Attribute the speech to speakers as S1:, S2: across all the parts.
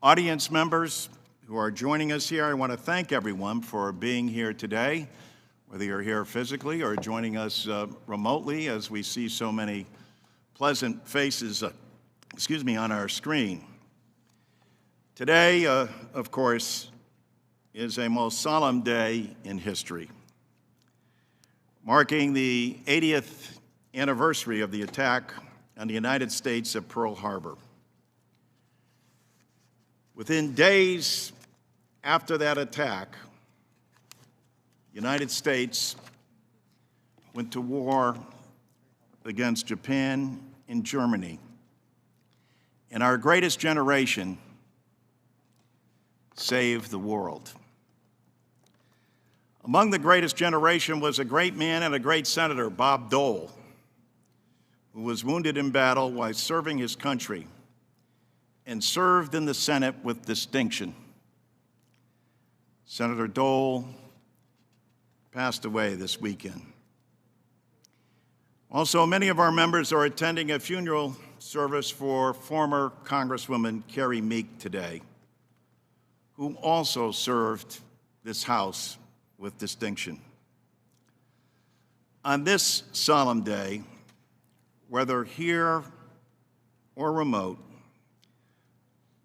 S1: Audience members who are joining us here, I want to thank everyone for being here today, whether you're here physically or joining us remotely, as we see so many pleasant faces, on our screen. Today, of course, is a most solemn day in history, marking the 80th anniversary of the attack on the United States at Pearl Harbor. Within days after that attack, the United States went to war against Japan and Germany. And our greatest generation saved the world. Among the greatest generation was a great man and a great senator, Bob Dole, who was wounded in battle while serving his country and served in the Senate with distinction. Senator Dole passed away this weekend. Also, many of our members are attending a funeral service for former Congresswoman Carrie Meek today, who also served this House with distinction. On this solemn day, whether here or remote,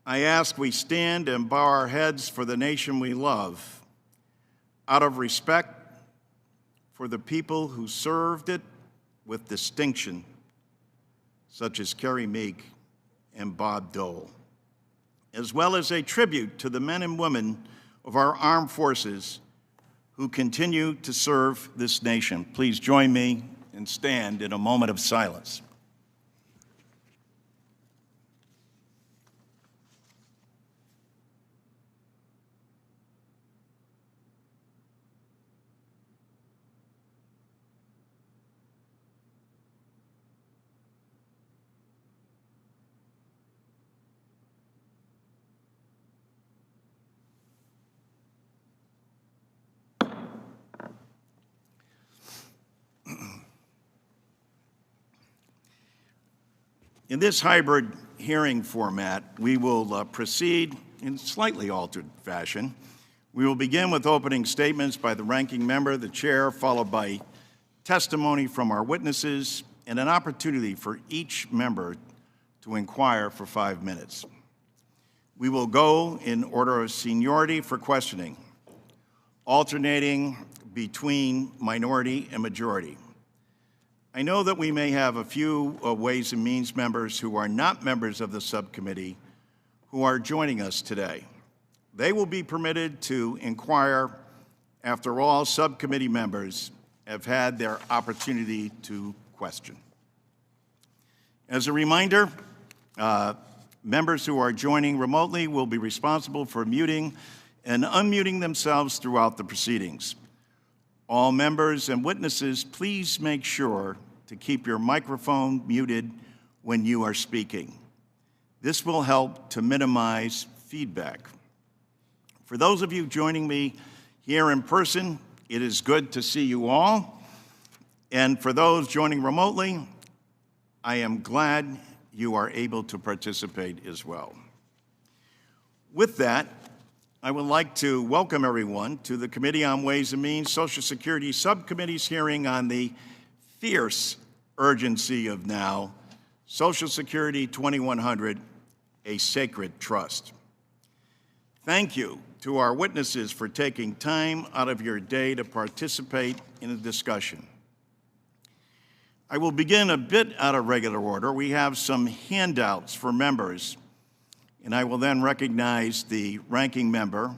S1: I ask we stand and bow our heads for the nation we love, out of respect for the people who served it with distinction, such as Carrie Meek and Bob Dole, as well as a tribute to the men and women of our armed forces who continue to serve this nation. Please join me and stand in a moment of silence. In this hybrid hearing format, we will proceed in slightly altered fashion. We will begin with opening statements by the ranking member, the chair, followed by testimony from our witnesses, and an opportunity for each member to inquire for 5 minutes. We will go in order of seniority for questioning, alternating between minority and majority. I know that we may have a few Ways and Means members who are not members of the subcommittee who are joining us today. They will be permitted to inquire after all subcommittee members have had their opportunity to question. As a reminder, members who are joining remotely will be responsible for muting and unmuting themselves throughout the proceedings. All members and witnesses, please make sure to keep your microphone muted when you are speaking. This will help to minimize feedback. For those of you joining me here in person, it is good to see you all. And for those joining remotely, I am glad you are able to participate as well. With that, I would like to welcome everyone to the Committee on Ways and Means Social Security Subcommittee's hearing on the fierce urgency of now, Social Security 2100, a sacred trust. Thank you to our witnesses for taking time out of your day to participate in the discussion. I will begin a bit out of regular order. We have some handouts for members, and I will then recognize the ranking member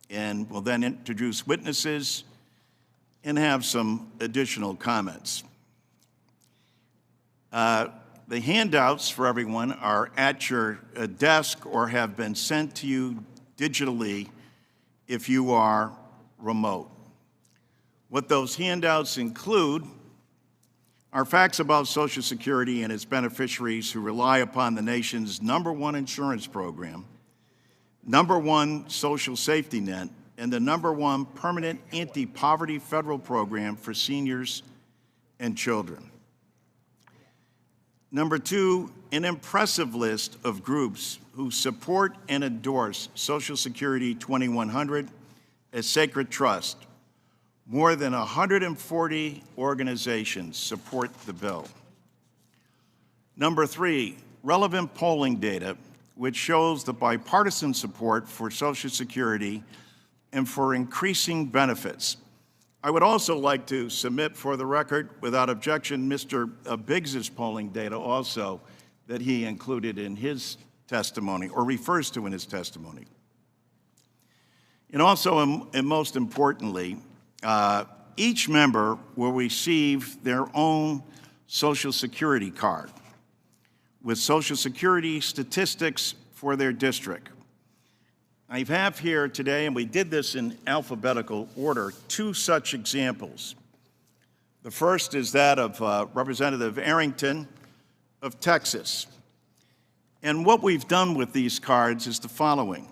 S1: and will then introduce witnesses and have some additional comments. The handouts for everyone are at your desk or have been sent to you digitally if you are remote. What those handouts include are facts about Social Security and its beneficiaries who rely upon the nation's #1 insurance program, #1 social safety net, and the #1 permanent anti-poverty federal program for seniors and children. #2, an impressive list of groups who support and endorse Social Security 2100 as sacred trust. More than 140 organizations support the bill. Number 3, relevant polling data, which shows the bipartisan support for Social Security and for increasing benefits. I would also like to submit for the record, without objection, Mr. Biggs's polling data also that he included in his testimony, or refers to in his testimony. And also, and most importantly, each member will receive their own Social Security card with Social Security statistics for their district. I have here today, and we did this in alphabetical order, 2 such examples. The first is that of Representative Arrington of Texas. And what we've done with these cards is the following.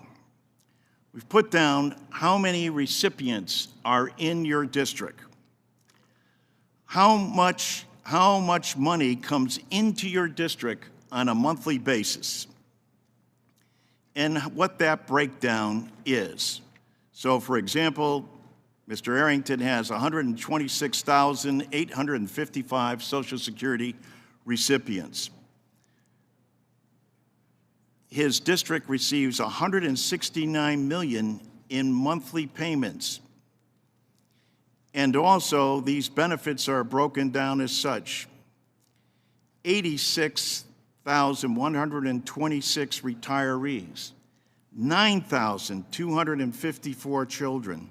S1: We've put down how many recipients are in your district, how much money comes into your district on a monthly basis, and what that breakdown is. So, for example, Mr. Arrington has 126,855 Social Security recipients. His district receives $169 million in monthly payments. And also, these benefits are broken down as such. 86,126 retirees, 9,254 children,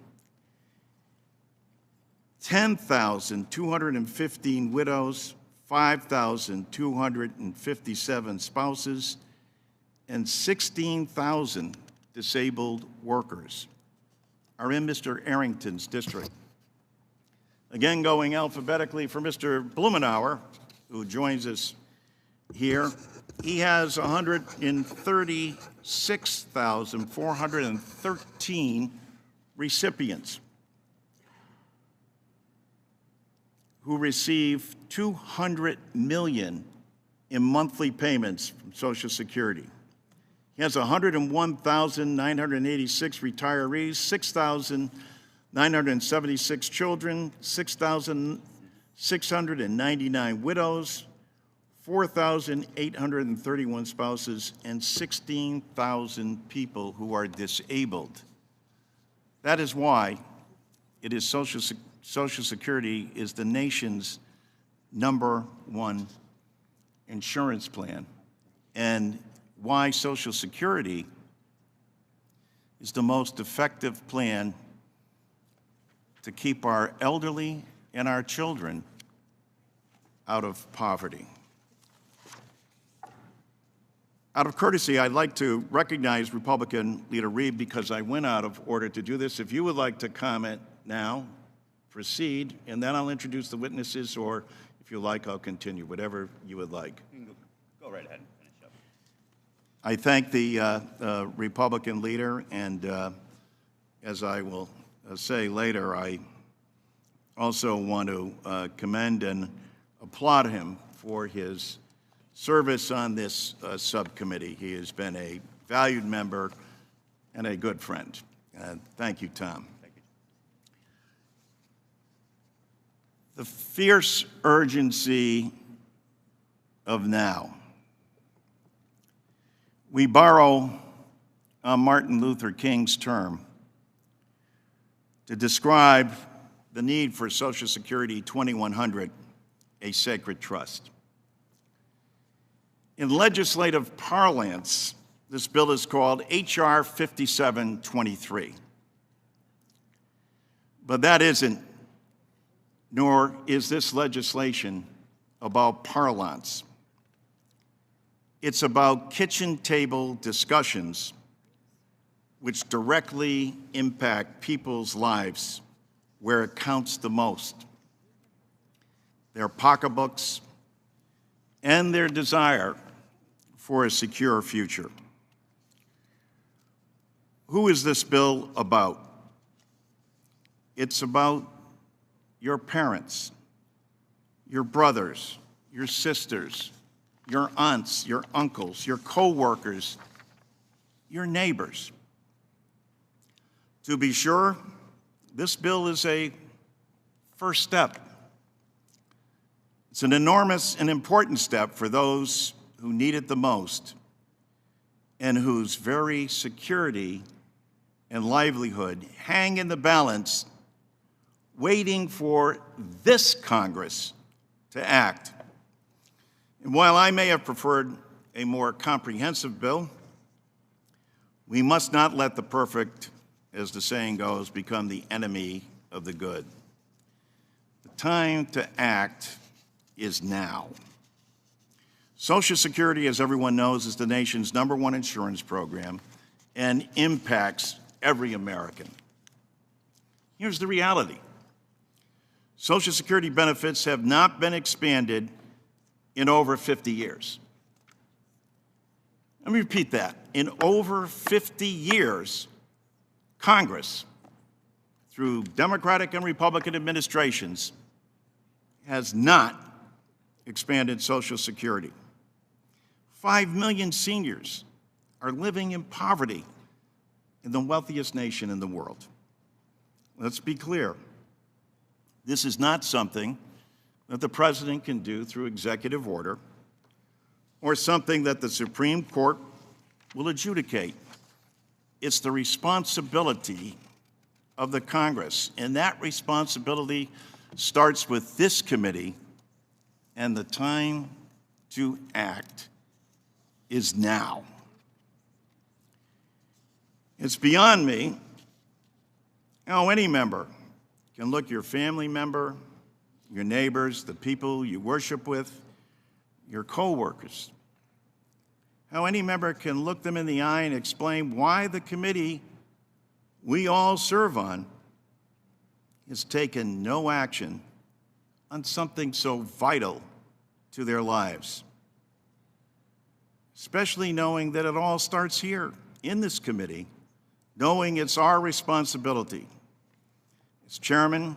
S1: 10,215 widows, 5,257 spouses, and 16,000 disabled workers are in Mr. Arrington's district. Again, going alphabetically for Mr. Blumenauer, who joins us here, he has 136,413 recipients who receive $200 million in monthly payments from Social Security. He has 101,986 retirees, 6,976 children, 6,699 widows, 4,831 spouses, and 16,000 people who are disabled. That is why it is Social Security is the nation's #1 insurance plan, and why Social Security is the most effective plan to keep our elderly and our children out of poverty. Out of courtesy, I'd like to recognize Republican Leader Reed because I went out of order to do this. If you would like to comment now, proceed, and then I'll introduce the witnesses, or if you like, I'll continue, whatever you would like.
S2: Go right ahead and finish up.
S1: I thank the Republican leader, and as I will say later, I also want to commend and applaud him for his service on this subcommittee. He has been a valued member and a good friend. Thank you, Tom.
S2: Thank you.
S1: The fierce urgency of now. We borrow on Martin Luther King's term to describe the need for Social Security 2100, a sacred trust. In legislative parlance, this bill is called H.R. 5723. But that isn't, nor is this legislation about parlance. It's about kitchen table discussions which directly impact people's lives where it counts the most. Their pocketbooks and their desire for a secure future. Who is this bill about? It's about your parents, your brothers, your sisters, your aunts, your uncles, your co-workers, your neighbors. To be sure, this bill is a first step. It's an enormous and important step for those who need it the most and whose very security and livelihood hang in the balance, waiting for this Congress to act. And while I may have preferred a more comprehensive bill, we must not let the perfect, as the saying goes, become the enemy of the good. The time to act is now. Social Security, as everyone knows, is the nation's #1 insurance program and impacts every American. Here's the reality. Social Security benefits have not been expanded in over 50 years. Let me repeat that. In over 50 years, Congress, through Democratic and Republican administrations, has not expanded Social Security. 5 million seniors are living in poverty in the wealthiest nation in the world. Let's be clear. This is not something that the president can do through executive order or something that the Supreme Court will adjudicate. It's the responsibility of the Congress, and that responsibility starts with this committee, and the time to act is now. It's beyond me how any member can look your family member, your neighbors, the people you worship with, your coworkers, how any member can look them in the eye and explain why the committee we all serve on has taken no action on something so vital to their lives, especially knowing that it all starts here in this committee, knowing it's our responsibility. As chairman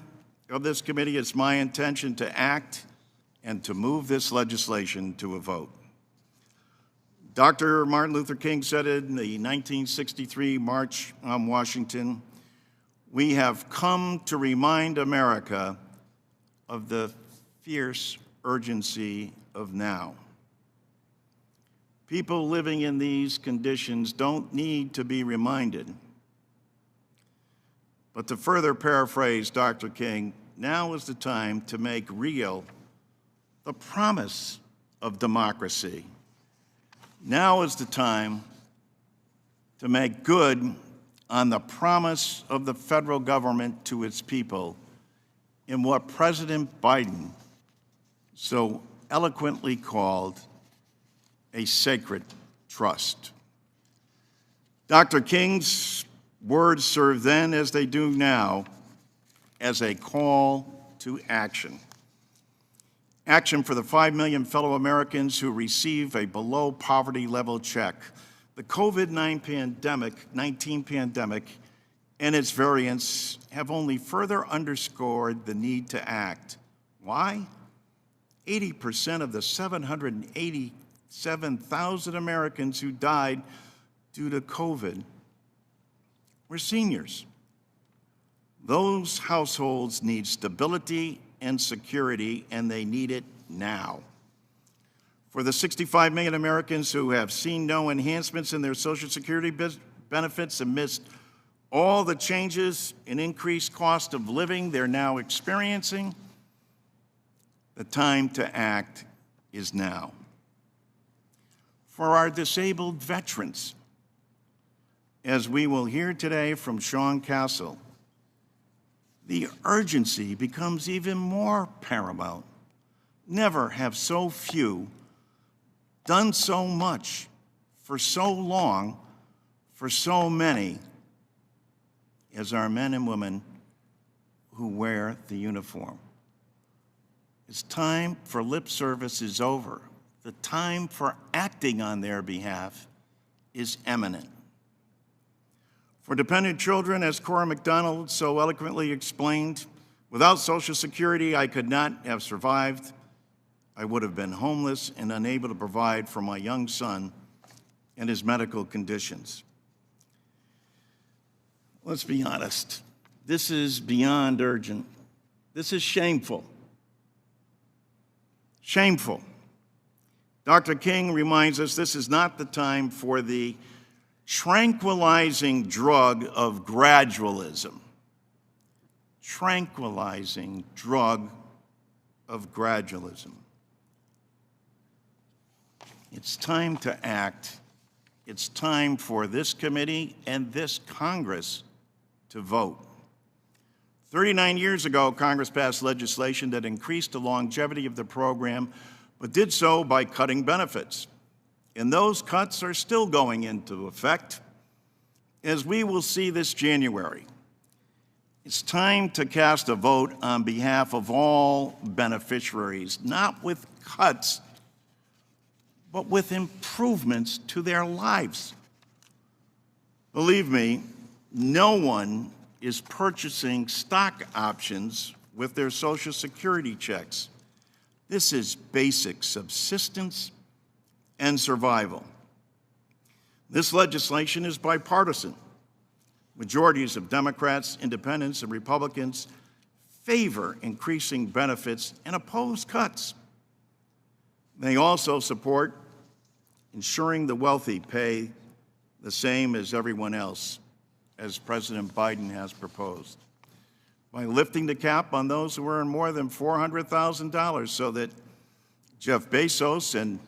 S1: of this committee, it's my intention to act and to move this legislation to a vote. Dr. Martin Luther King said it in the 1963 March on Washington, "We have come to remind America of the fierce urgency of now." People living in these conditions don't need to be reminded. But to further paraphrase Dr. King, now is the time to make real the promise of democracy. Now is the time to make good on the promise of the federal government to its people in what President Biden so eloquently called a sacred trust. Dr. King's words serve then, as they do now, as a call to action. Action for the 5 million fellow Americans who receive a below poverty level check. The COVID-19 pandemic and its variants have only further underscored the need to act. Why? 80% of the 787,000 Americans who died due to COVID were seniors. Those households need stability and security, and they need it now. For the 65 million Americans who have seen no enhancements in their Social Security benefits amidst all the changes and increased cost of living they're now experiencing, the time to act is now. For our disabled veterans, as we will hear today from Sean Castle, the urgency becomes even more paramount. Never have so few done so much for so long for so many as our men and women who wear the uniform. It's time for lip service is over. The time for acting on their behalf is imminent. For dependent children, as Cora McDonald so eloquently explained, without Social Security, I could not have survived. I would have been homeless and unable to provide for my young son and his medical conditions. Let's be honest. This is beyond urgent. This is shameful. Shameful. Dr. King reminds us this is not the time for the tranquilizing drug of gradualism. Tranquilizing drug of gradualism. It's time to act. It's time for this committee and this Congress to vote. 39 years ago, Congress passed legislation that increased the longevity of the program, but did so by cutting benefits. And those cuts are still going into effect, as we will see this January. It's time to cast a vote on behalf of all beneficiaries, not with cuts, but with improvements to their lives. Believe me, no one is purchasing stock options with their Social Security checks. This is basic subsistence and survival. This legislation is bipartisan. Majorities of Democrats, Independents, and Republicans favor increasing benefits and oppose cuts. They also support ensuring the wealthy pay the same as everyone else, as President Biden has proposed, by lifting the cap on those who earn more than $400,000 so that Jeff Bezos and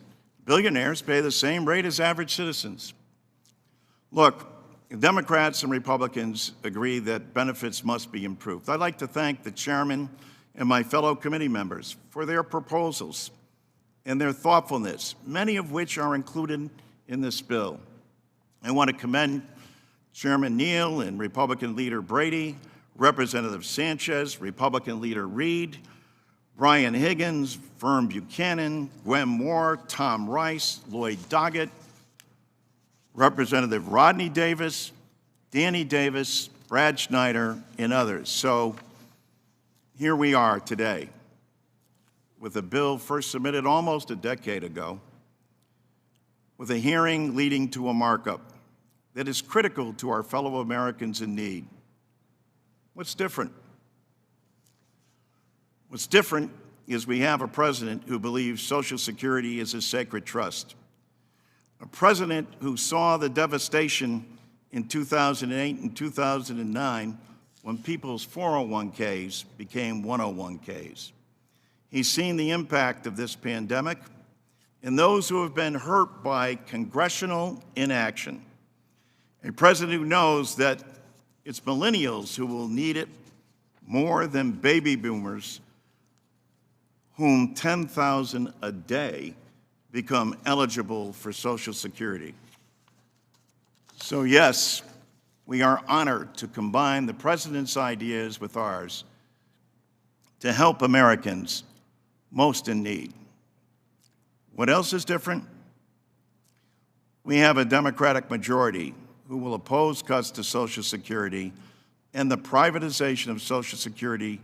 S1: billionaires pay the same rate as average citizens. Look, Democrats and Republicans agree that benefits must be improved. I'd like to thank the chairman and my fellow committee members for their proposals and their thoughtfulness, many of which are included in this bill. I want to commend Chairman Neal and Republican Leader Brady, Representative Sanchez, Republican Leader Reed, Brian Higgins, Vern Buchanan, Gwen Moore, Tom Rice, Lloyd Doggett, Representative Rodney Davis, Danny Davis, Brad Schneider, and others. So here we are today with a bill first submitted almost a decade ago, with a hearing leading to a markup that is critical to our fellow Americans in need. What's different? What's different is we have a president who believes Social Security is a sacred trust. A president who saw the devastation in 2008 and 2009 when people's 401ks became 101ks. He's seen the impact of this pandemic and those who have been hurt by congressional inaction. A president who knows that it's millennials who will need it more than baby boomers, whom 10,000 a day become eligible for Social Security. So yes, we are honored to combine the president's ideas with ours to help Americans most in need. What else is different? We have a Democratic majority who will oppose cuts to Social Security and the privatization of Social Security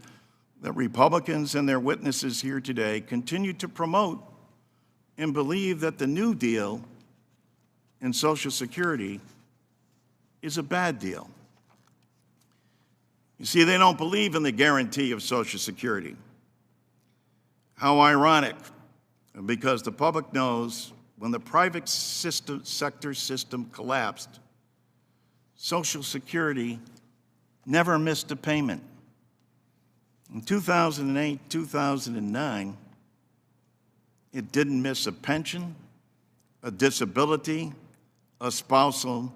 S1: that Republicans and their witnesses here today continue to promote and believe that the New Deal in Social Security is a bad deal. You see, they don't believe in the guarantee of Social Security. How ironic, because the public knows when the private sector system collapsed, Social Security never missed a payment. In 2008, 2009, it didn't miss a pension, a disability, a spousal,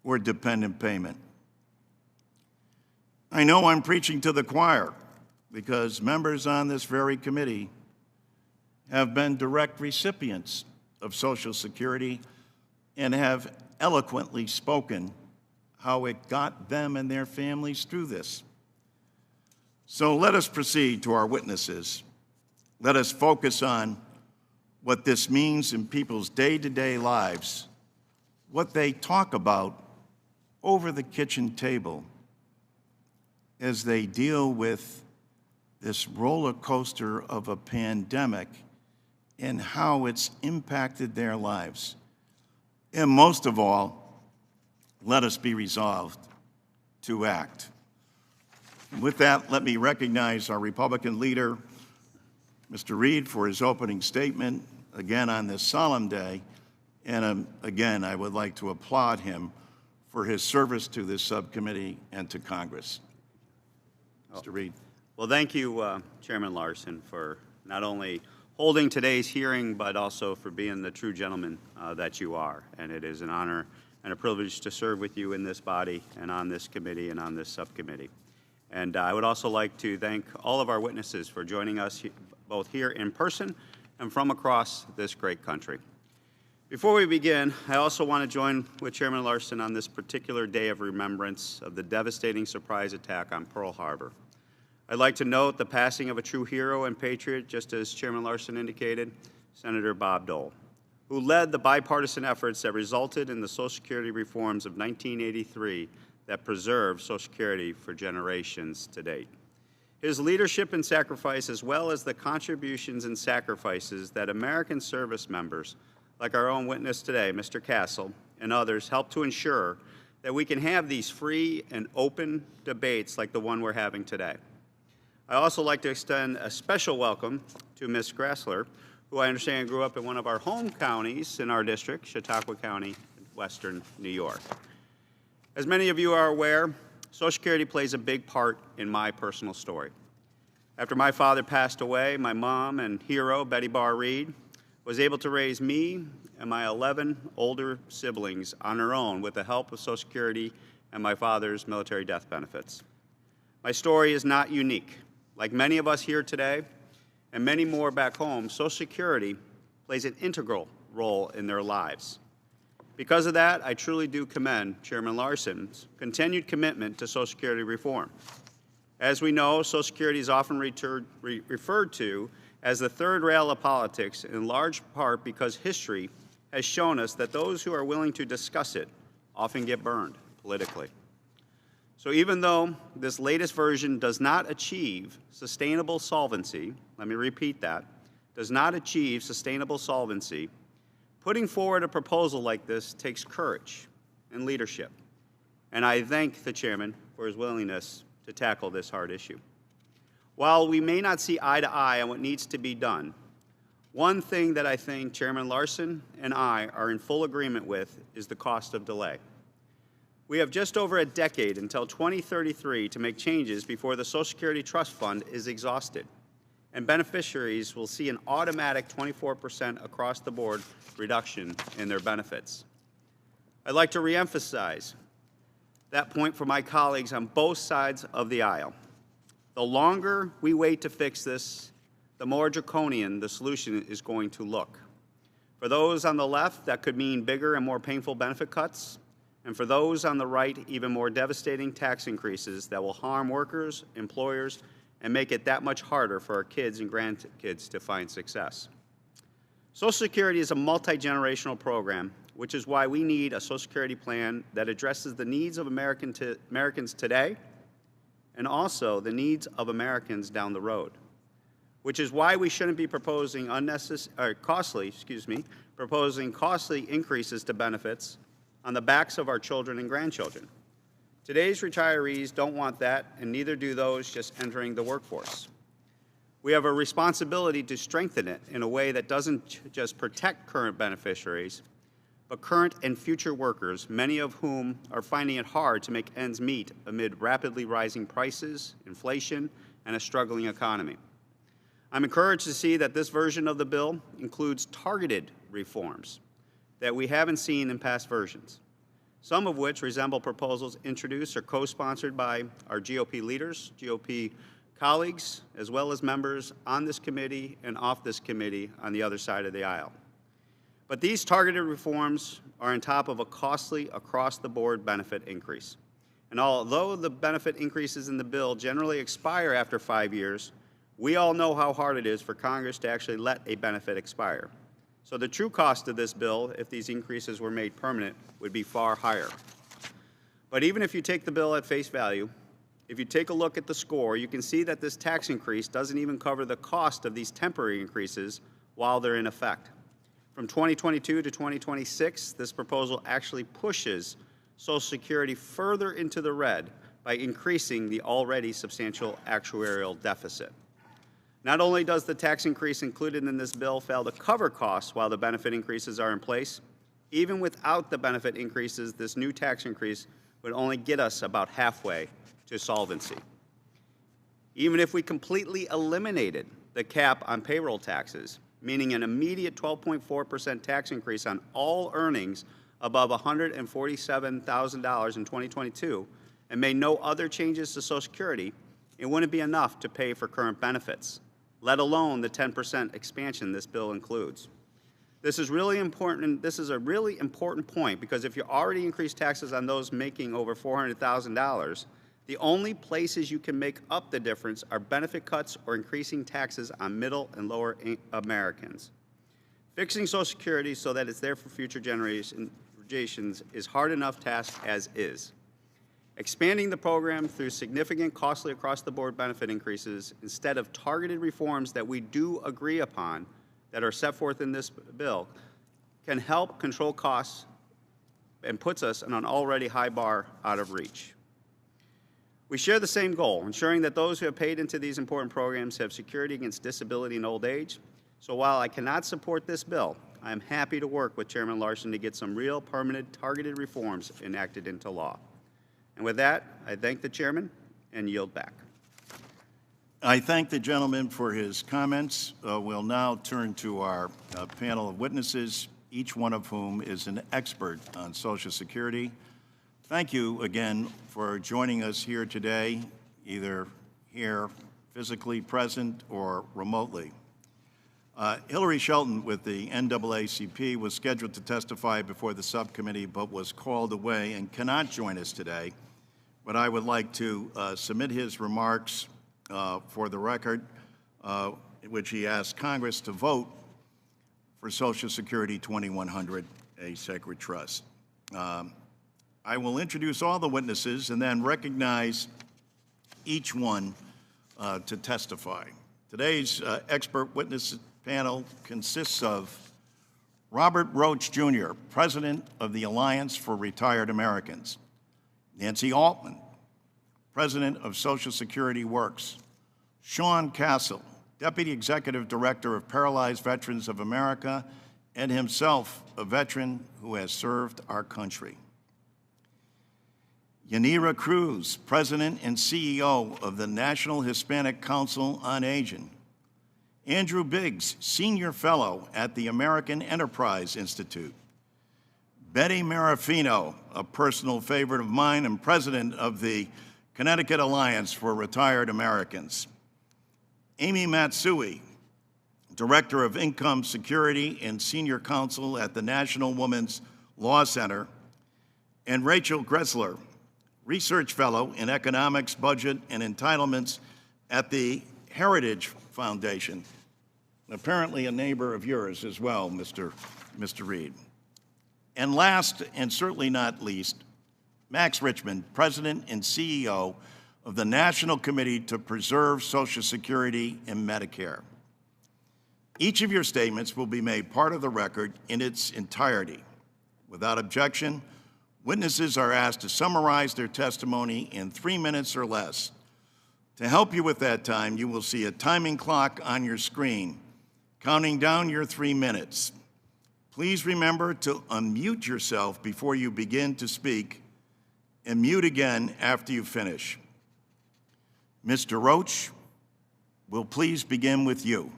S1: or dependent payment. I know I'm preaching to the choir because members on this very committee have been direct recipients of Social Security and have eloquently spoken how it got them and their families through this. So let us proceed to our witnesses. Let us focus on what this means in people's day-to-day lives, what they talk about over the kitchen table as they deal with this roller coaster of a pandemic and how it's impacted their lives. And most of all, let us be resolved to act. With that, let me recognize our Republican leader, Mr. Reed, for his opening statement, again on this solemn day. And again, I would like to applaud him for his service to this subcommittee and to Congress. Mr. Reed.
S2: Well, thank you, Chairman Larson, for not only holding today's hearing, but also for being the true gentleman that you are. And it is an honor and a privilege to serve with you in this body and on this committee and on this subcommittee. And I would also like to thank all of our witnesses for joining us both here in person and from across this great country. Before we begin, I also want to join with Chairman Larson on this particular day of remembrance of the devastating surprise attack on Pearl Harbor. I'd like to note the passing of a true hero and patriot, just as Chairman Larson indicated, Senator Bob Dole, who led the bipartisan efforts that resulted in the Social Security reforms of 1983 that preserved Social Security for generations to date. His leadership and sacrifice, as well as the contributions and sacrifices that American service members, like our own witness today, Mr. Castle, and others, helped to ensure that we can have these free and open debates like the one we're having today. I also like to extend a special welcome to Ms. Grassler, who I understand grew up in one of our home counties in our district, Chautauqua County, Western New York. As many of you are aware, Social Security plays a big part in my personal story. After my father passed away, my mom and hero, Betty Barr Reed, was able to raise me and my 11 older siblings on her own with the help of Social Security and my father's military death benefits. My story is not unique. Like many of us here today, and many more back home, Social Security plays an integral role in their lives. Because of that, I truly do commend Chairman Larson's continued commitment to Social Security reform. As we know, Social Security is often referred to as the third rail of politics, in large part because history has shown us that those who are willing to discuss it often get burned politically. So even though this latest version does not achieve sustainable solvency, let me repeat that, does not achieve sustainable solvency, putting forward a proposal like this takes courage and leadership. And I thank the chairman for his willingness to tackle this hard issue. While we may not see eye to eye on what needs to be done, one thing that I think Chairman Larson and I are in full agreement with is the cost of delay. We have just over a decade until 2033 to make changes before the Social Security Trust Fund is exhausted, and beneficiaries will see an automatic 24% across-the-board reduction in their benefits. I'd like to reemphasize that point for my colleagues on both sides of the aisle. The longer we wait to fix this, the more draconian the solution is going to look. For those on the left, that could mean bigger and more painful benefit cuts, and for those on the right, even more devastating tax increases that will harm workers, employers, and make it that much harder for our kids and grandkids to find success. Social Security is a multi-generational program, which is why we need a Social Security plan that addresses the needs of Americans today and also the needs of Americans down the road, which is why we shouldn't be proposing costly increases to benefits on the backs of our children and grandchildren. Today's retirees don't want that, and neither do those just entering the workforce. We have a responsibility to strengthen it in a way that doesn't just protect current beneficiaries, but current and future workers, many of whom are finding it hard to make ends meet amid rapidly rising prices, inflation, and a struggling economy. I'm encouraged to see that this version of the bill includes targeted reforms that we haven't seen in past versions, some of which resemble proposals introduced or co-sponsored by our GOP leaders, GOP colleagues, as well as members on this committee and off this committee on the other side of the aisle. But these targeted reforms are on top of a costly across-the-board benefit increase. And although the benefit increases in the bill generally expire after 5 years, we all know how hard it is for Congress to actually let a benefit expire. So the true cost of this bill, if these increases were made permanent, would be far higher. But even if you take the bill at face value, if you take a look at the score, you can see that this tax increase doesn't even cover the cost of these temporary increases while they're in effect. From 2022 to 2026, this proposal actually pushes Social Security further into the red by increasing the already substantial actuarial deficit. Not only does the tax increase included in this bill fail to cover costs while the benefit increases are in place, even without the benefit increases, this new tax increase would only get us about halfway to solvency. Even if we completely eliminated the cap on payroll taxes, meaning an immediate 12.4% tax increase on all earnings above $147,000 in 2022, and made no other changes to Social Security, it wouldn't be enough to pay for current benefits, let alone the 10% expansion this bill includes. This is really important. This is a really important point because if you already increase taxes on those making over $400,000, the only places you can make up the difference are benefit cuts or increasing taxes on middle and lower Americans. Fixing Social Security so that it's there for future generations is hard enough task as is. Expanding the program through significant costly across-the-board benefit increases instead of targeted reforms that we do agree upon that are set forth in this bill can help control costs and puts us on an already high bar out of reach. We share the same goal, ensuring that those who have paid into these important programs have security against disability and old age. So while I cannot support this bill, I am happy to work with Chairman Larson to get some real, permanent, targeted reforms enacted into law. And with that, I thank the chairman and yield back.
S1: I thank the gentleman for his comments. We'll now turn to our panel of witnesses, each one of whom is an expert on Social Security. Thank you again for joining us here today, either here physically present or remotely. Hillary Shelton with the NAACP was scheduled to testify before the subcommittee but was called away and cannot join us today. But I would like to submit his remarks for the record, in which he asked Congress to vote for Social Security 2100, a sacred trust. I will introduce all the witnesses and then recognize each one to testify. Today's expert witness panel consists of Robert Roach, Jr., President of the Alliance for Retired Americans; Nancy Altman, President of Social Security Works; Sean Castle, Deputy Executive Director of Paralyzed Veterans of America, and himself a veteran who has served our country; Yanira Cruz, President and CEO of the National Hispanic Council on Aging; Andrew Biggs, Senior Fellow at the American Enterprise Institute; Betty Marafino, a personal favorite of mine and President of the Connecticut Alliance for Retired Americans; Amy Matsui, Director of Income Security and Senior Counsel at the National Women's Law Center; and Rachel Gressler, Research Fellow in Economics, Budget, and Entitlements at the Heritage Foundation. Apparently a neighbor of yours as well, Mr. Reed. And last, and certainly not least, Max Richmond, President and CEO of the National Committee to Preserve Social Security and Medicare. Each of your statements will be made part of the record in its entirety. Without objection, witnesses are asked to summarize their testimony in 3 minutes or less. To help you with that time, you will see a timing clock on your screen, counting down your 3 minutes. Please remember to unmute yourself before you begin to speak and mute again after you finish. Mr. Roach, we'll please begin with you.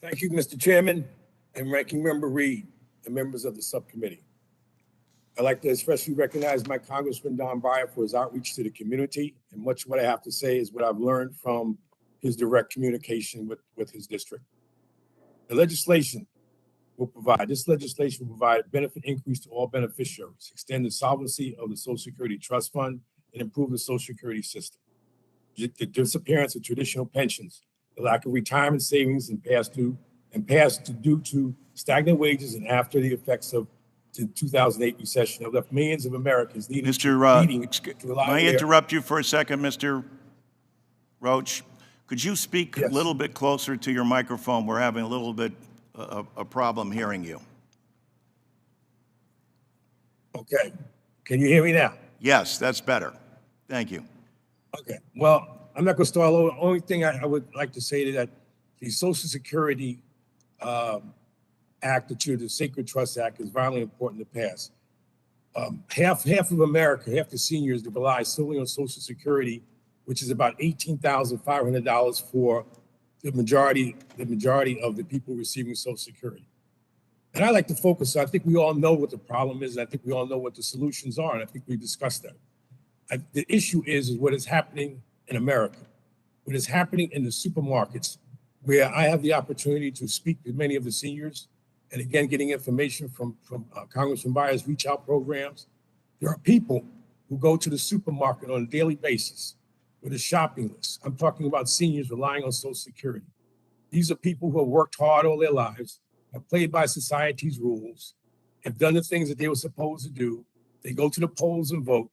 S3: Thank you, Mr. Chairman and Ranking Member Reed and members of the subcommittee. I'd like to especially recognize my Congressman Don Beyer for his outreach to the community, and much of what I have to say is what I've learned from his direct communication with his district. This legislation will provide a benefit increase to all beneficiaries, extend the solvency of the Social Security Trust Fund, and improve the Social Security system. The disappearance of traditional pensions, the lack of retirement savings and past due to stagnant wages and after the effects of the 2008 recession have left millions of Americans needing to rely on
S1: may I interrupt you for a second, Mr. Roach? Could you speak a little bit closer to your microphone? We're having a little bit a problem hearing you.
S3: Okay. Can you hear me now?
S1: Yes, that's better. Thank you.
S3: Okay, well, I'm not gonna start all over. Only thing I would like to say is that the Social Security Act, the Sacred Trust Act, is vitally important to pass. Half of America, half the seniors that rely solely on Social Security, which is about $18,500 for the majority of the people receiving Social Security. And I like to focus, I think we all know what the problem is. I think we all know what the solutions are, and I think we discussed that. The issue is what is happening in America, what is happening in the supermarkets, where I have the opportunity to speak with many of the seniors, and again, getting information from Congressman Byers' reach out programs. There are people who go to the supermarket on a daily basis with a shopping list. I'm talking about seniors relying on Social Security. These are people who have worked hard all their lives, have played by society's rules, have done the things that they were supposed to do. They go to the polls and vote,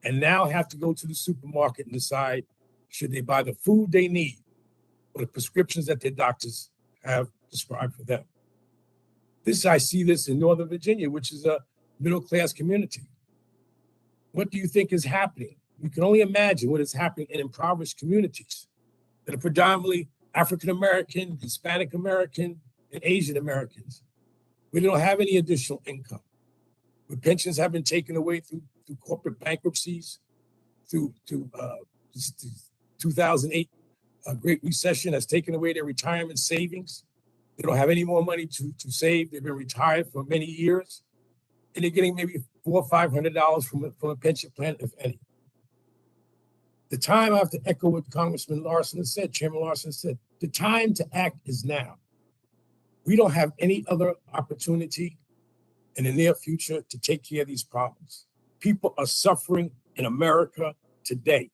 S3: and now have to go to the supermarket and decide, should they buy the food they need or the prescriptions that their doctors have prescribed for them. I see this in Northern Virginia, which is a middle-class community. What do you think is happening? You can only imagine what is happening in impoverished communities that are predominantly African-American, Hispanic-American, and Asian Americans. We don't have any additional income. Where pensions have been taken away through corporate bankruptcies, through 2008 Great Recession has taken away their retirement savings. They don't have any more money to save. They've been retired for many years, and they're getting maybe $400 or $500 from a pension plan, if any. The time, I have to echo what Congressman Larson has said, Chairman Larson said, the time to act is now. We don't have any other opportunity in the near future to take care of these problems. People are suffering in America today.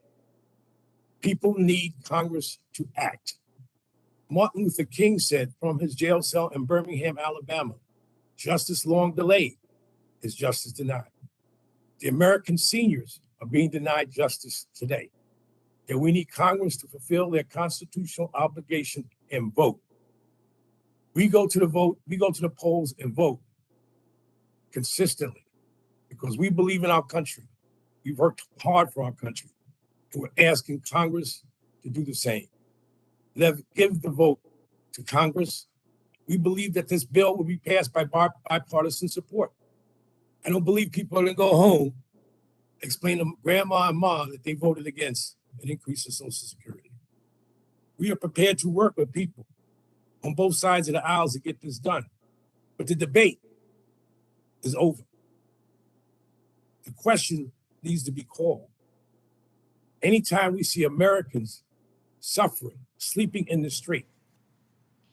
S3: People need Congress to act. Martin Luther King said from his jail cell in Birmingham, Alabama, justice long delayed is justice denied. The American seniors are being denied justice today. And we need Congress to fulfill their constitutional obligation and vote. We go to the polls and vote consistently because we believe in our country. We've worked hard for our country. And we're asking Congress to do the same. Give the vote to Congress. We believe that this bill will be passed by bipartisan support. I don't believe people are going to go home, explain to grandma and mom that they voted against an increase in Social Security. We are prepared to work with people on both sides of the aisles to get this done. But the debate is over. The question needs to be called. Anytime we see Americans suffering, sleeping in the street,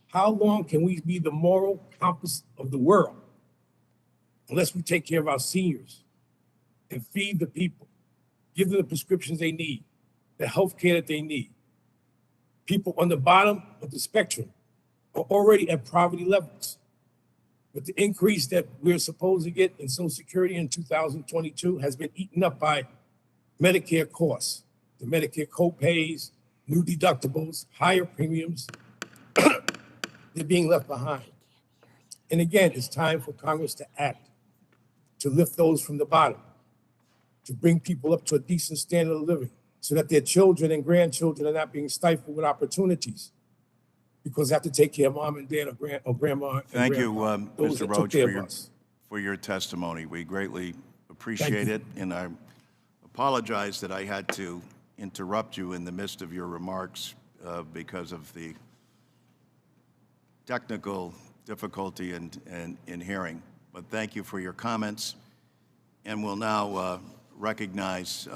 S3: how long can we be the moral compass of the world unless we take care of our seniors and feed the people, give them the prescriptions they need, the health care that they need? People on the bottom of the spectrum are already at poverty levels. But the increase that we're supposed to get in Social Security in 2022 has been eaten up by Medicare costs, the Medicare co-pays, new deductibles, higher premiums. They're being left behind. And again, it's time for Congress to act, to lift those from the bottom, to bring people up to a decent standard of living so that their children and grandchildren are not being stifled with opportunities because they have to take care of mom and dad or grandma and
S1: Thank
S3: grandpa.
S1: you,
S3: Those
S1: Mr.
S3: that took
S1: Roach,
S3: care of us.
S1: for your testimony. We greatly appreciate it, and I apologize that I had to interrupt you in the midst of your remarks because of the technical difficulty in hearing. But thank you for your comments, and we'll now recognize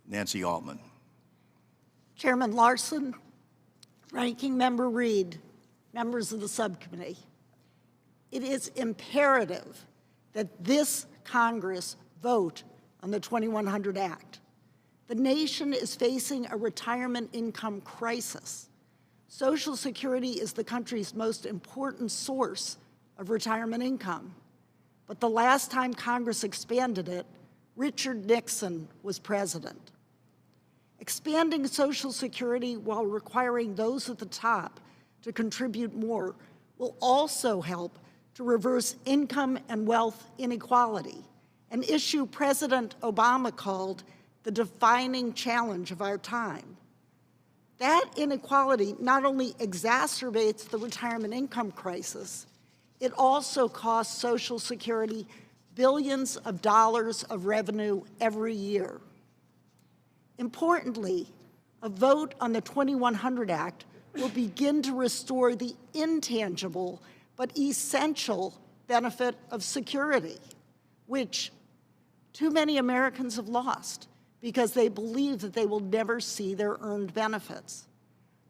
S1: Nancy Altman.
S4: Chairman Larson, Ranking Member Reed, members of the subcommittee. It is imperative that this Congress vote on the 2100 Act. The nation is facing a retirement income crisis. Social Security is the country's most important source of retirement income. But the last time Congress expanded it, Richard Nixon was president. Expanding Social Security while requiring those at the top to contribute more will also help to reverse income and wealth inequality an issue President Obama called the defining challenge of our time. That inequality not only exacerbates the retirement income crisis, it also costs Social Security billions of dollars of revenue every year. Importantly, a vote on the 2100 Act will begin to restore the intangible but essential benefit of security, which too many Americans have lost because they believe that they will never see their earned benefits.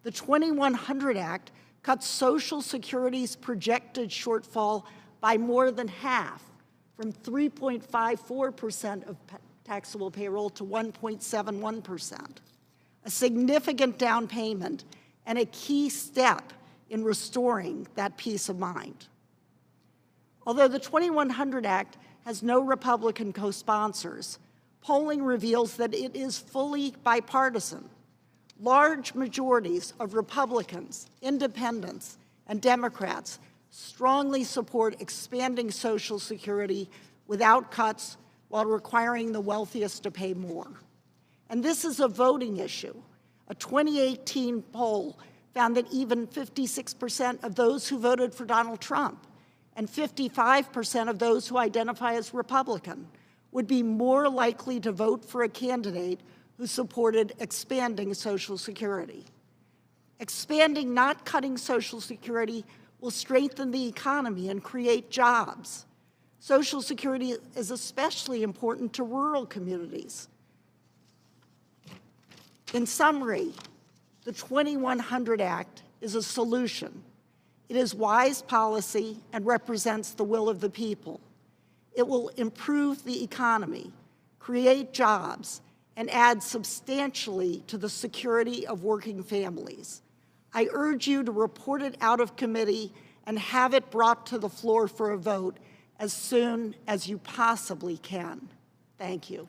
S4: The 2100 Act cuts Social Security's projected shortfall by more than half, from 3.54% of taxable payroll to 1.71%, a significant down payment and a key step in restoring that peace of mind. Although the 2100 Act has no Republican co-sponsors, polling reveals that it is fully bipartisan. Large majorities of Republicans, independents, and Democrats strongly support expanding Social Security without cuts while requiring the wealthiest to pay more. And this is a voting issue. A 2018 poll found that even 56% of those who voted for Donald Trump and 55% of those who identify as Republican would be more likely to vote for a candidate who supported expanding Social Security. Expanding, not cutting Social Security, will strengthen the economy and create jobs. Social Security is especially important to rural communities. In summary, the 2100 Act is a solution. It is wise policy and represents the will of the people. It will improve the economy, create jobs, and add substantially to the security of working families. I urge you to report it out of committee and have it brought to the floor for a vote as soon as you possibly can. Thank you.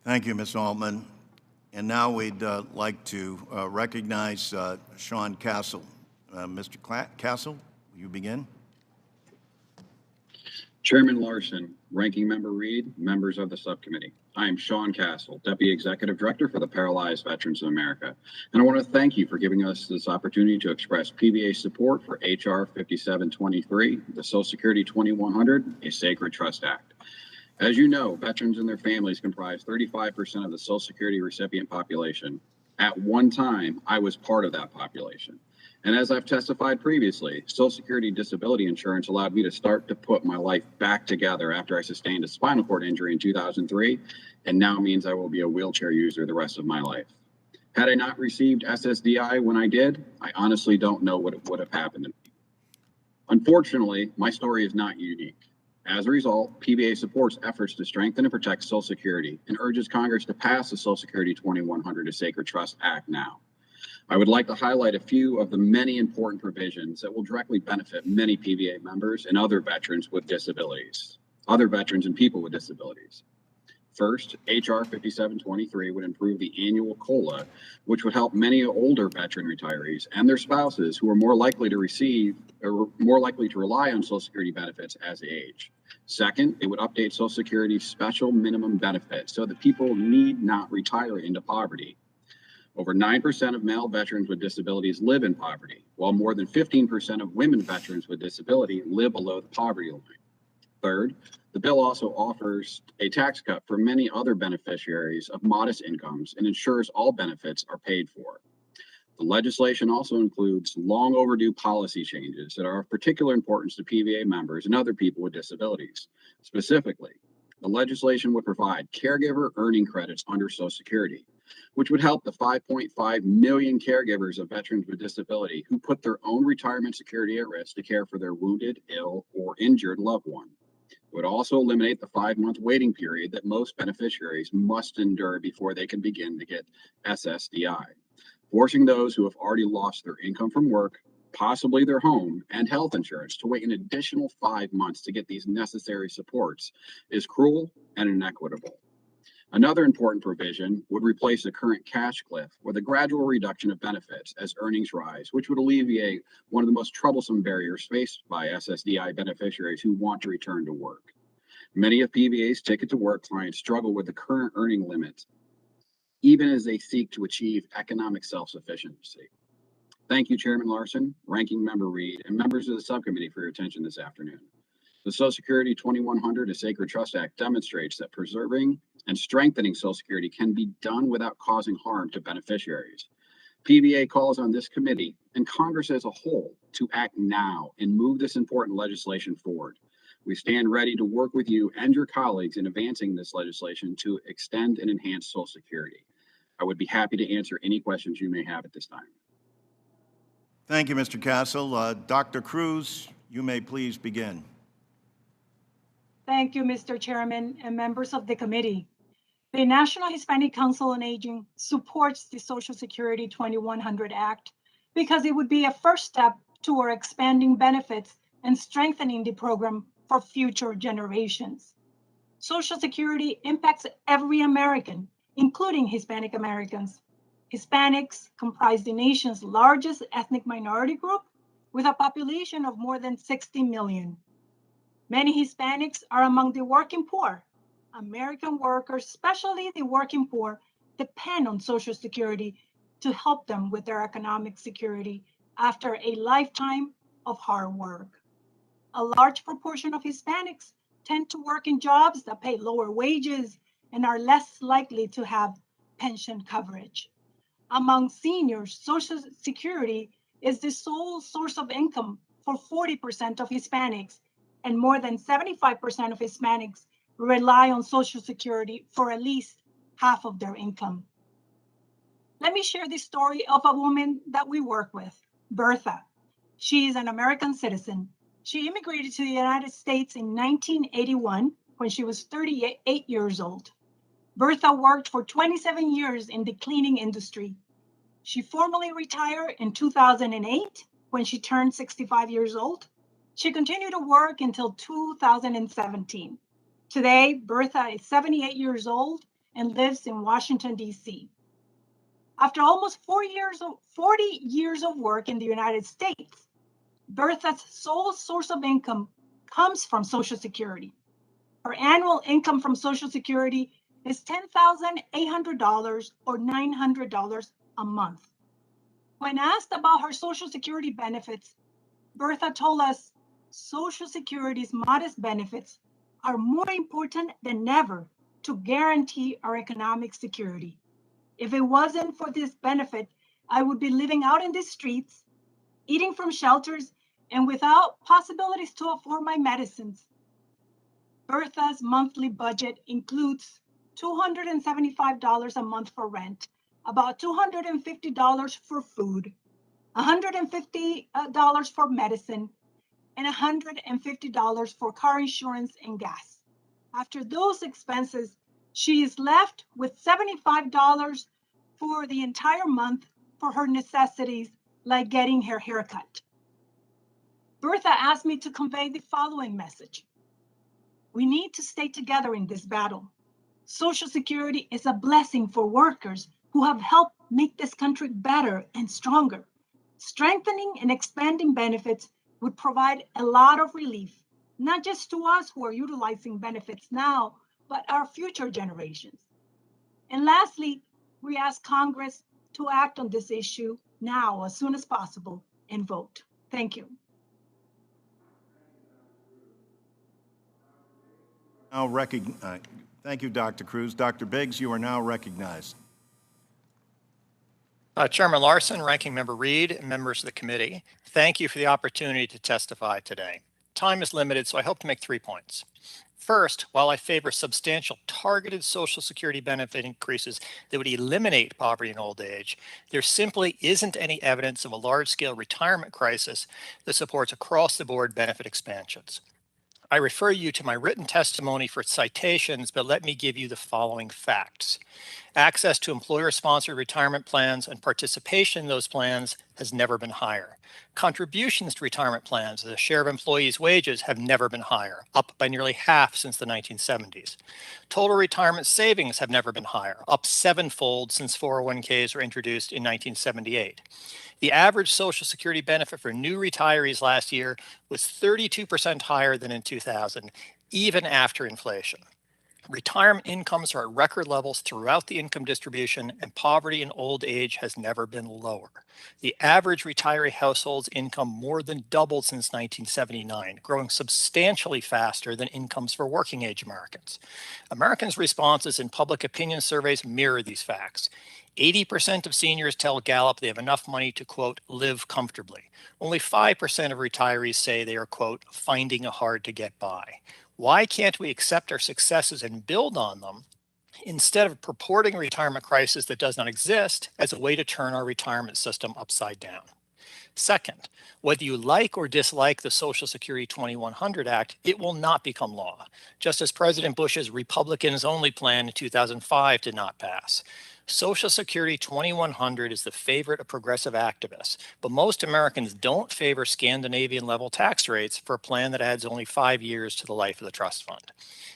S1: Thank you, Ms. Altman. And now we'd like to recognize Sean Castle. Mr. Castle, will you begin?
S5: Chairman Larson, Ranking Member Reed, members of the subcommittee. I am Sean Castle, Deputy Executive Director for the Paralyzed Veterans of America. And I want to thank you for giving us this opportunity to express PVA support for H.R. 5723, the Social Security 2100, a Sacred Trust Act. As you know, veterans and their families comprise 35% of the Social Security recipient population. At one time, I was part of that population. And as I've testified previously, Social Security disability insurance allowed me to start to put my life back together after I sustained a spinal cord injury in 2003, and now means I will be a wheelchair user the rest of my life. Had I not received SSDI when I did, I honestly don't know what would have happened to me. Unfortunately, my story is not unique. As a result, PVA supports efforts to strengthen and protect Social Security and urges Congress to pass the Social Security 2100, a Sacred Trust Act now. I would like to highlight a few of the many important provisions that will directly benefit many PVA members and other veterans with disabilities, other veterans and people with disabilities. First, H.R. 5723 would improve the annual COLA, which would help many older veteran retirees and their spouses who are more likely to receive or more likely to rely on Social Security benefits as they age. Second, it would update Social Security's special minimum benefit so that people need not retire into poverty. Over 9% of male veterans with disabilities live in poverty, while more than 15% of women veterans with disability live below the poverty line. Third, the bill also offers a tax cut for many other beneficiaries of modest incomes and ensures all benefits are paid for. The legislation also includes long overdue policy changes that are of particular importance to PVA members and other people with disabilities. Specifically, the legislation would provide caregiver earning credits under Social Security, which would help the 5.5 million caregivers of veterans with disability who put their own retirement security at risk to care for their wounded, ill, or injured loved one. It would also eliminate the 5-month waiting period that most beneficiaries must endure before they can begin to get SSDI, forcing those who have already lost their income from work, possibly their home, and health insurance to wait an additional 5 months to get these necessary supports is cruel and inequitable. Another important provision would replace the current cash cliff with a gradual reduction of benefits as earnings rise, which would alleviate one of the most troublesome barriers faced by SSDI beneficiaries who want to return to work. Many of PVA's Ticket to Work clients struggle with the current earning limit, even as they seek to achieve economic self-sufficiency. Thank you, Chairman Larson, Ranking Member Reed, and members of the subcommittee for your attention this afternoon. The Social Security 2100, a Sacred Trust Act, demonstrates that preserving and strengthening Social Security can be done without causing harm to beneficiaries. PVA calls on this committee and Congress as a whole to act now and move this important legislation forward. We stand ready to work with you and your colleagues in advancing this legislation to extend and enhance Social Security. I would be happy to answer any questions you may have at this time.
S1: Thank you, Mr. Castle. Dr. Cruz, you may please begin.
S6: Thank you, Mr. Chairman and members of the committee. The National Hispanic Council on Aging supports the Social Security 2100 Act because it would be a first step toward expanding benefits and strengthening the program for future generations. Social Security impacts every American, including Hispanic Americans. Hispanics comprise the nation's largest ethnic minority group with a population of more than 60 million. Many Hispanics are among the working poor. American workers, especially the working poor, depend on Social Security to help them with their economic security after a lifetime of hard work. A large proportion of Hispanics tend to work in jobs that pay lower wages and are less likely to have pension coverage. Among seniors, Social Security is the sole source of income for 40% of Hispanics, and more than 75% of Hispanics rely on Social Security for at least half of their income. Let me share the story of a woman that we work with, Bertha. She is an American citizen. She immigrated to the United States in 1981 when she was 38 years old. Bertha worked for 27 years in the cleaning industry. She formally retired in 2008 when she turned 65 years old. She continued to work until 2017. Today, Bertha is 78 years old and lives in Washington, D.C. After almost 40 years of work in the United States, Bertha's sole source of income comes from Social Security. Her annual income from Social Security is $10,800 or $900 a month. When asked about her Social Security benefits, Bertha told us Social Security's modest benefits are more important than ever to guarantee our economic security. If it wasn't for this benefit, I would be living out in the streets, eating from shelters, and without possibilities to afford my medicines. Bertha's monthly budget includes $275 a month for rent, about $250 for food, $150 for medicine, and $150 for car insurance and gas. After those expenses, she is left with $75 for the entire month for her necessities, like getting her haircut. Bertha asked me to convey the following message. We need to stay together in this battle. Social Security is a blessing for workers who have helped make this country better and stronger. Strengthening and expanding benefits would provide a lot of relief, not just to us who are utilizing benefits now, but our future generations. And lastly, we ask Congress to act on this issue now as soon as possible and vote. Thank you.
S1: Thank you, Dr. Cruz. Dr. Biggs, you are now recognized.
S7: Chairman Larson, Ranking Member Reed, and members of the committee, thank you for the opportunity to testify today. Time is limited, so I hope to make 3 points. First, while I favor substantial targeted Social Security benefit increases that would eliminate poverty in old age, there simply isn't any evidence of a large-scale retirement crisis that supports across-the-board benefit expansions. I refer you to my written testimony for citations, but let me give you the following facts. Access to employer-sponsored retirement plans and participation in those plans has never been higher. Contributions to retirement plans as a share of employees' wages have never been higher, up by nearly half since the 1970s. Total retirement savings have never been higher, up 7-fold since 401ks were introduced in 1978. The average Social Security benefit for new retirees last year was 32% higher than in 2000, even after inflation. Retirement incomes are at record levels throughout the income distribution, and poverty in old age has never been lower. The average retiree household's income more than doubled since 1979, growing substantially faster than incomes for working age Americans. Americans' responses in public opinion surveys mirror these facts. 80% of seniors tell Gallup they have enough money to, quote, live comfortably. Only 5% of retirees say they are, quote, finding it hard to get by. Why can't we accept our successes and build on them instead of purporting a retirement crisis that does not exist as a way to turn our retirement system upside down? Second, whether you like or dislike the Social Security 2100 Act, it will not become law, just as President Bush's Republicans-only plan in 2005 did not pass. Social Security 2100 is the favorite of progressive activists, but most Americans don't favor Scandinavian-level tax rates for a plan that adds only 5 years to the life of the trust fund.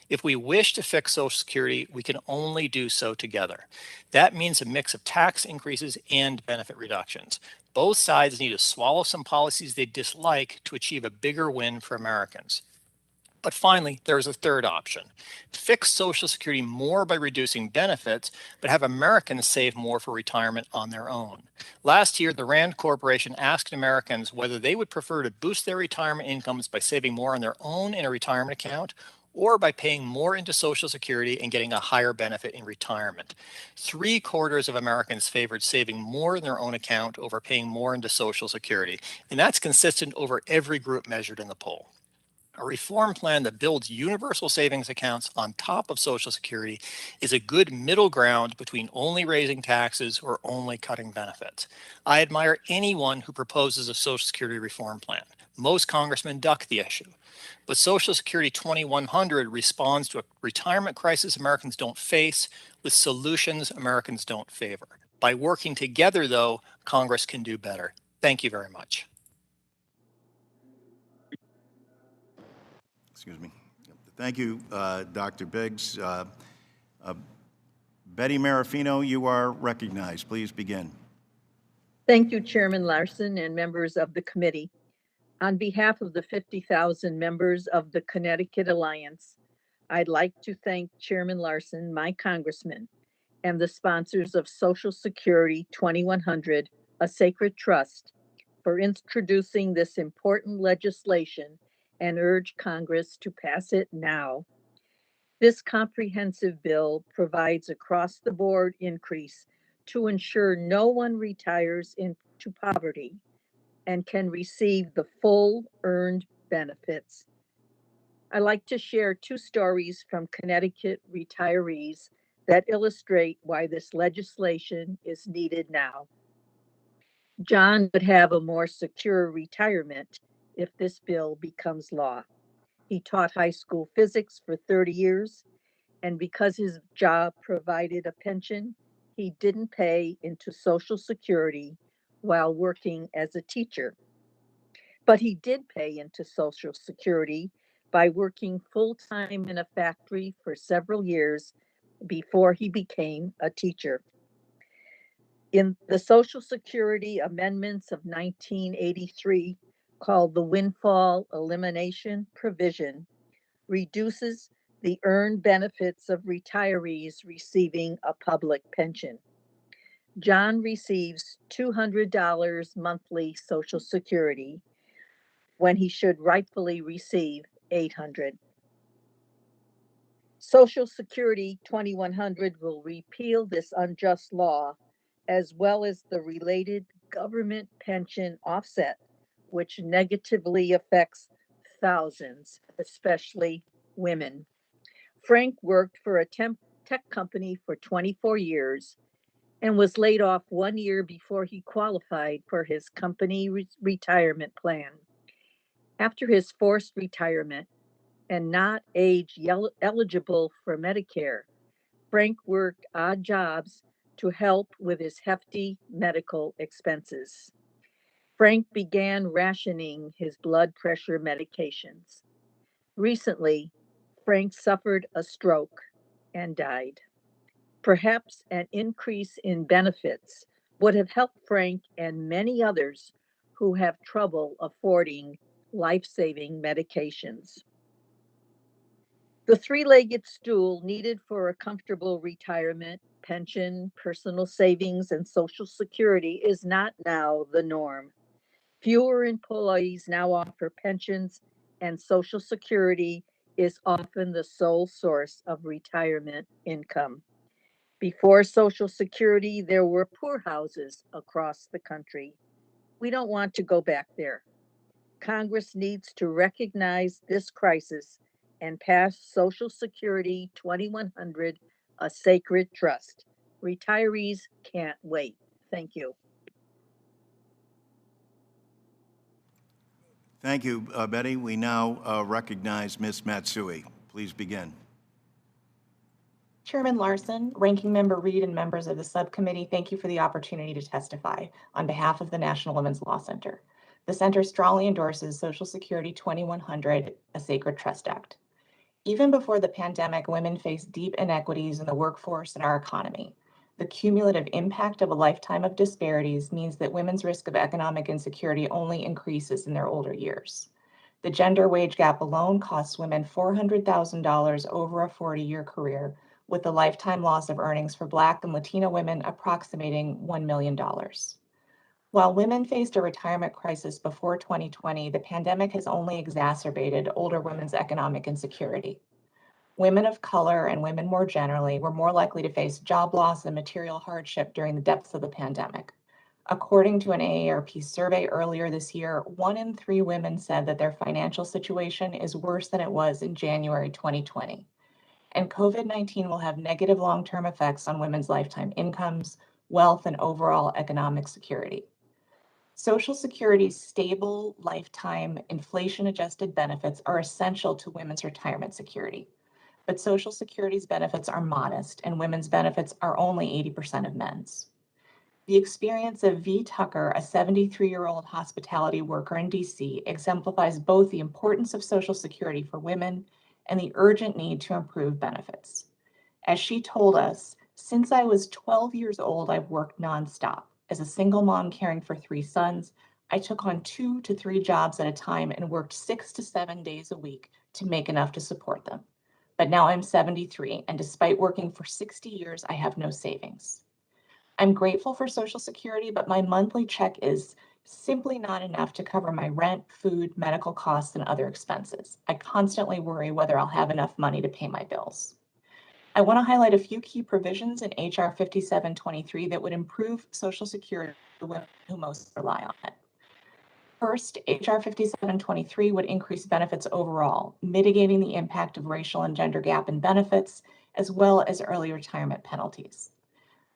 S7: If we wish to fix Social Security, we can only do so together. That means a mix of tax increases and benefit reductions. Both sides need to swallow some policies they dislike to achieve a bigger win for Americans. But finally, there is a third option. Fix Social Security more by reducing benefits, but have Americans save more for retirement on their own. Last year, the Rand Corporation asked Americans whether they would prefer to boost their retirement incomes by saving more on their own in a retirement account or by paying more into Social Security and getting a higher benefit in retirement. 3/4 of Americans favored saving more in their own account over paying more into Social Security, and that's consistent over every group measured in the poll. A reform plan that builds universal savings accounts on top of Social Security is a good middle ground between only raising taxes or only cutting benefits. I admire anyone who proposes a Social Security reform plan. Most congressmen duck the issue. But Social Security 2100 responds to a retirement crisis Americans don't face with solutions Americans don't favor. By working together, though, Congress can do better. Thank you very much.
S1: Excuse me. Thank you, Dr. Biggs. Betty Marafino, you are recognized. Please begin.
S8: Thank you, Chairman Larson and members of the committee. On behalf of the 50,000 members of the Connecticut Alliance, I'd like to thank Chairman Larson, my congressman, and the sponsors of Social Security 2100, a sacred trust, for introducing this important legislation and urge Congress to pass it now. This comprehensive bill provides across-the-board increase to ensure no one retires into poverty and can receive the full earned benefits. I like to share 2 stories from Connecticut retirees that illustrate why this legislation is needed now. John would have a more secure retirement if this bill becomes law. He taught high school physics for 30 years, and because his job provided a pension, he didn't pay into Social Security while working as a teacher. But he did pay into Social Security by working full-time in a factory for several years before he became a teacher. In the Social Security amendments of 1983, called the Windfall Elimination provision, reduces the earned benefits of retirees receiving a public pension. John receives $200 monthly Social Security when he should rightfully receive $800. Social Security 2100 will repeal this unjust law, as well as the related government pension offset, which negatively affects thousands, especially women. Frank worked for a tech company for 24 years and was laid off 1 year before he qualified for his company retirement plan. After his forced retirement and not age eligible for Medicare, Frank worked odd jobs to help with his hefty medical expenses. Frank began rationing his blood pressure medications. Recently, Frank suffered a stroke and died. Perhaps an increase in benefits would have helped Frank and many others who have trouble affording life-saving medications. The three-legged stool needed for a comfortable retirement, pension, personal savings, and Social Security is not now the norm. Fewer employees now offer pensions, and Social Security is often the sole source of retirement income. Before Social Security, there were poorhouses across the country. We don't want to go back there. Congress needs to recognize this crisis and pass Social Security 2100, a sacred trust. Retirees can't wait. Thank you.
S1: Thank you, Betty. We now recognize Ms. Matsui. Please begin.
S9: Chairman Larson, Ranking Member Reed, and members of the subcommittee, thank you for the opportunity to testify on behalf of the National Women's Law Center. The center strongly endorses Social Security 2100, a sacred trust act. Even before the pandemic, women faced deep inequities in the workforce and our economy. The cumulative impact of a lifetime of disparities means that women's risk of economic insecurity only increases in their older years. The gender wage gap alone costs women $400,000 over a 40-year career, with the lifetime loss of earnings for Black and Latina women approximating $1 million. While women faced a retirement crisis before 2020, the pandemic has only exacerbated older women's economic insecurity. Women of color and women more generally were more likely to face job loss and material hardship during the depths of the pandemic. According to an AARP survey earlier this year, 1 in 3 women said that their financial situation is worse than it was in January 2020. And COVID-19 will have negative long-term effects on women's lifetime incomes, wealth, and overall economic security. Social Security's stable, lifetime, inflation-adjusted benefits are essential to women's retirement security. But Social Security's benefits are modest, and women's benefits are only 80% of men's. The experience of V. Tucker, a 73-year-old hospitality worker in DC, exemplifies both the importance of Social Security for women and the urgent need to improve benefits. As she told us, since I was 12 years old, I've worked nonstop. As a single mom caring for 3 sons, I took on 2 to 3 jobs at a time and worked 6 to 7 days a week to make enough to support them. But now I'm 73, and despite working for 60 years, I have no savings. I'm grateful for Social Security, but my monthly check is simply not enough to cover my rent, food, medical costs, and other expenses. I constantly worry whether I'll have enough money to pay my bills. I want to highlight a few key provisions in HR 5723 that would improve Social Security for the women who most rely on it. First, HR 5723 would increase benefits overall, mitigating the impact of racial and gender gap in benefits, as well as early retirement penalties.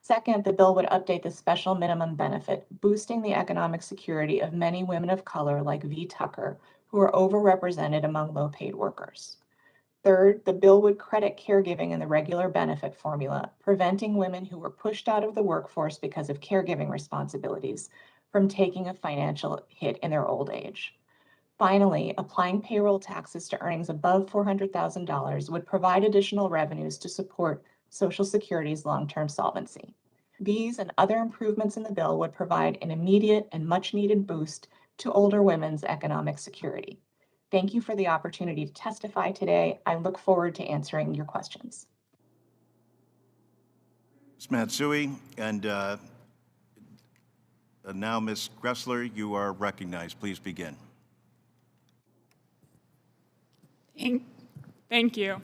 S9: Second, the bill would update the special minimum benefit, boosting the economic security of many women of color like V. Tucker, who are overrepresented among low-paid workers. Third, the bill would credit caregiving in the regular benefit formula, preventing women who were pushed out of the workforce because of caregiving responsibilities from taking a financial hit in their old age. Finally, applying payroll taxes to earnings above $400,000 would provide additional revenues to support Social Security's long-term solvency. These and other improvements in the bill would provide an immediate and much-needed boost to older women's economic security. Thank you for the opportunity to testify today. I look forward to answering your questions.
S1: Ms. Matsui, and now Ms. Gressler, you are recognized. Please begin.
S10: Thank you.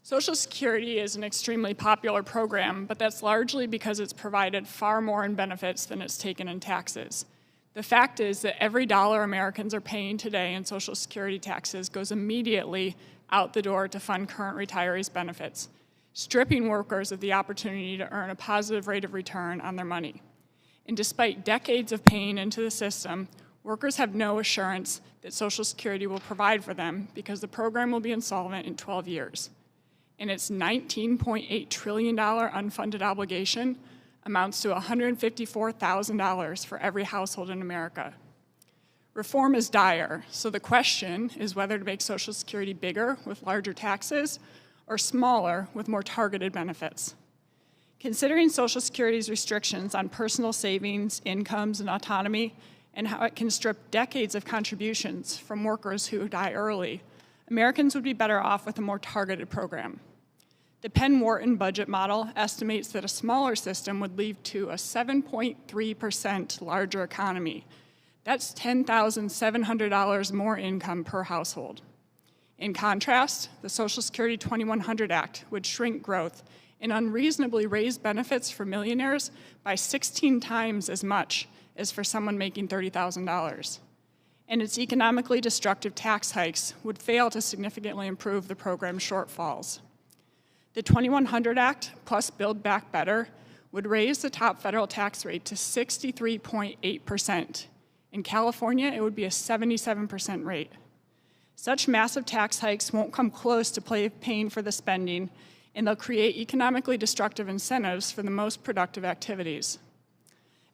S10: Social Security is an extremely popular program, but that's largely because it's provided far more in benefits than it's taken in taxes. The fact is that every dollar Americans are paying today in Social Security taxes goes immediately out the door to fund current retirees' benefits, stripping workers of the opportunity to earn a positive rate of return on their money. And despite decades of paying into the system, workers have no assurance that Social Security will provide for them because the program will be insolvent in 12 years. And its $19.8 trillion unfunded obligation amounts to $154,000 for every household in America. Reform is dire, so the question is whether to make Social Security bigger with larger taxes or smaller with more targeted benefits. Considering Social Security's restrictions on personal savings, incomes, and autonomy, and how it can strip decades of contributions from workers who die early, Americans would be better off with a more targeted program. The Penn-Wharton budget model estimates that a smaller system would lead to a 7.3% larger economy. That's $10,700 more income per household. In contrast, the Social Security 2100 Act would shrink growth and unreasonably raise benefits for millionaires by 16 times as much as for someone making $30,000. And its economically destructive tax hikes would fail to significantly improve the program's shortfalls. The 2100 Act plus Build Back Better would raise the top federal tax rate to 63.8%. In California, it would be a 77% rate. Such massive tax hikes won't come close to paying for the spending, and they'll create economically destructive incentives for the most productive activities.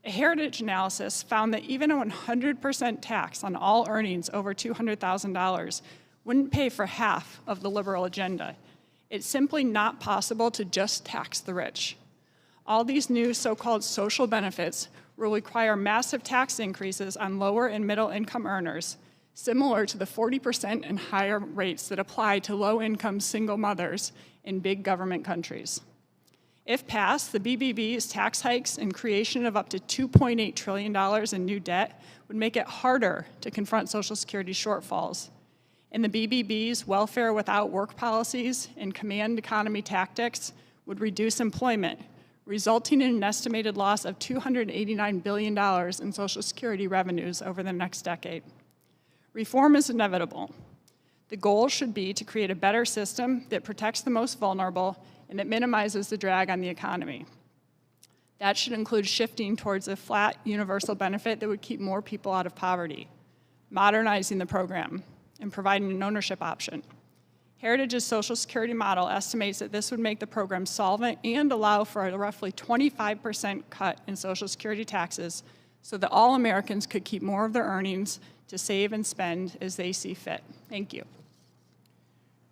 S10: A Heritage analysis found that even a 100% tax on all earnings over $200,000 wouldn't pay for half of the liberal agenda. It's simply not possible to just tax the rich. All these new so-called social benefits will require massive tax increases on lower and middle income earners, similar to the 40% and higher rates that apply to low-income single mothers in big government countries. If passed, the BBB's tax hikes and creation of up to $2.8 trillion in new debt would make it harder to confront Social Security shortfalls. And the BBB's welfare without work policies and command economy tactics would reduce employment, resulting in an estimated loss of $289 billion in Social Security revenues over the next decade. Reform is inevitable. The goal should be to create a better system that protects the most vulnerable and that minimizes the drag on the economy. That should include shifting towards a flat universal benefit that would keep more people out of poverty, modernizing the program, and providing an ownership option. Heritage's Social Security model estimates that this would make the program solvent and allow for a roughly 25% cut in Social Security taxes so that all Americans could keep more of their earnings to save and spend as they see fit. Thank you.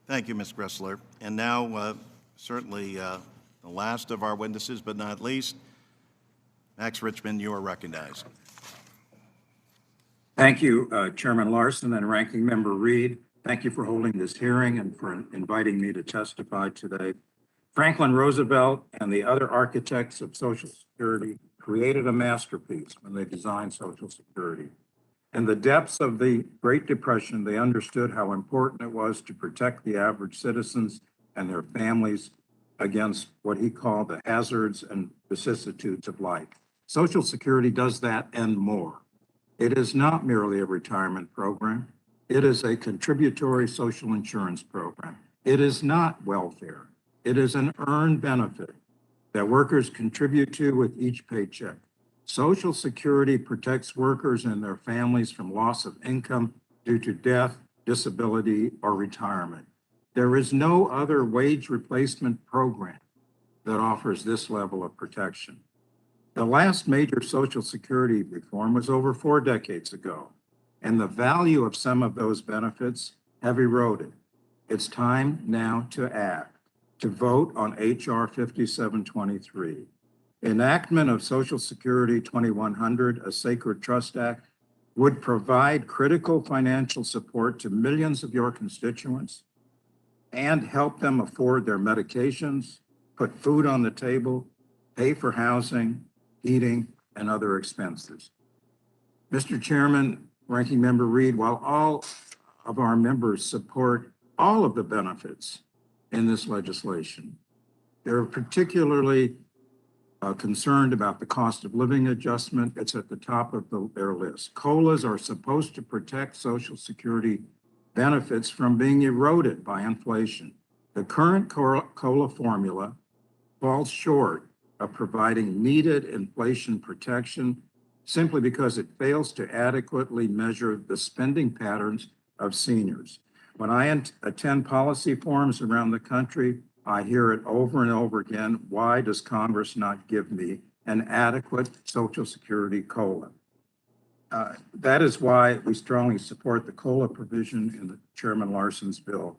S1: Thank you, Ms. Gressler. And now, certainly the last of our witnesses, but not least, Max Richmond, you are recognized.
S11: Thank you, Chairman Larson and Ranking Member Reed. Thank you for holding this hearing and for inviting me to testify today. Franklin Roosevelt and the other architects of Social Security created a masterpiece when they designed Social Security. In the depths of the Great Depression, they understood how important it was to protect the average citizens and their families against what he called the hazards and vicissitudes of life. Social Security does that and more. It is not merely a retirement program. It is a contributory social insurance program. It is not welfare. It is an earned benefit that workers contribute to with each paycheck. Social Security protects workers and their families from loss of income due to death, disability, or retirement. There is no other wage replacement program that offers this level of protection. The last major Social Security reform was over 4 decades ago, and the value of some of those benefits have eroded. It's time now to act, to vote on H.R. 5723. Enactment of Social Security 2100, a sacred trust act, would provide critical financial support to millions of your constituents and help them afford their medications, put food on the table, pay for housing, heating, and other expenses. Mr. Chairman, Ranking Member Reed, while all of our members support all of the benefits in this legislation, they're particularly concerned about the cost of living adjustment. It's at the top of their list. COLAs are supposed to protect Social Security benefits from being eroded by inflation. The current COLA formula falls short of providing needed inflation protection simply because it fails to adequately measure the spending patterns of seniors. When I attend policy forums around the country, I hear it over and over again. Why does Congress not give me an adequate Social Security COLA? That is why we strongly support the COLA provision in the Chairman Larson's bill.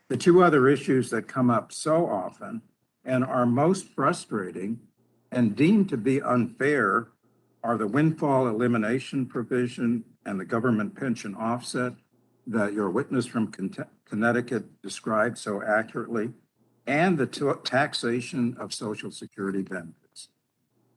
S11: The 2 other issues that come up so often and are most frustrating and deemed to be unfair are the Windfall Elimination provision and the government pension offset. that your witness from Connecticut described so accurately, and the taxation of Social Security benefits.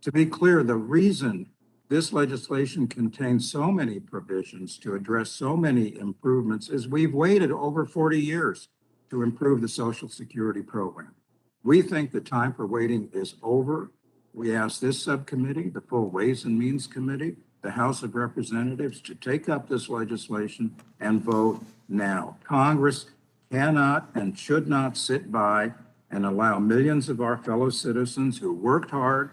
S11: To be clear, the reason this legislation contains so many provisions to address so many improvements is we've waited over 40 years to improve the Social Security program. We think the time for waiting is over. We ask this subcommittee, the full Ways and Means Committee, the House of Representatives to take up this legislation and vote now. Congress cannot and should not sit by and allow millions of our fellow citizens who worked hard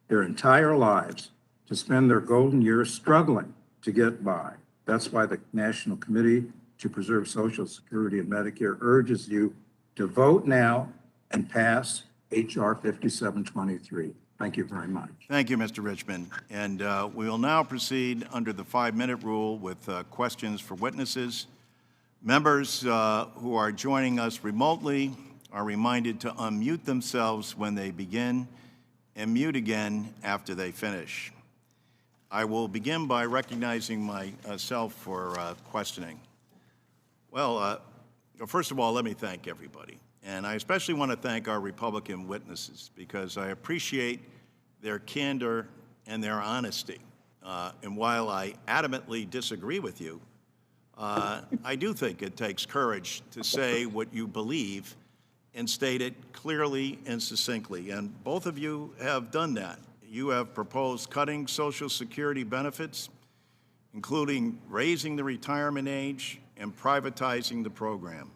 S11: their entire lives to spend their golden years struggling to get by. That's why the National Committee to Preserve Social Security and Medicare urges you to vote now and pass H.R. 5723. Thank you very much.
S1: Thank you, Mr. Richmond. And we will now proceed under the 5-minute rule with questions for witnesses. Members who are joining us remotely are reminded to unmute themselves when they begin and mute again after they finish. I will begin by recognizing myself for questioning. Well, first of all, let me thank everybody. And I especially want to thank our Republican witnesses because I appreciate their candor and their honesty. And while I adamantly disagree with you, I do think it takes courage to say what you believe and state it clearly and succinctly. And both of you have done that. You have proposed cutting Social Security benefits, including raising the retirement age and privatizing the program.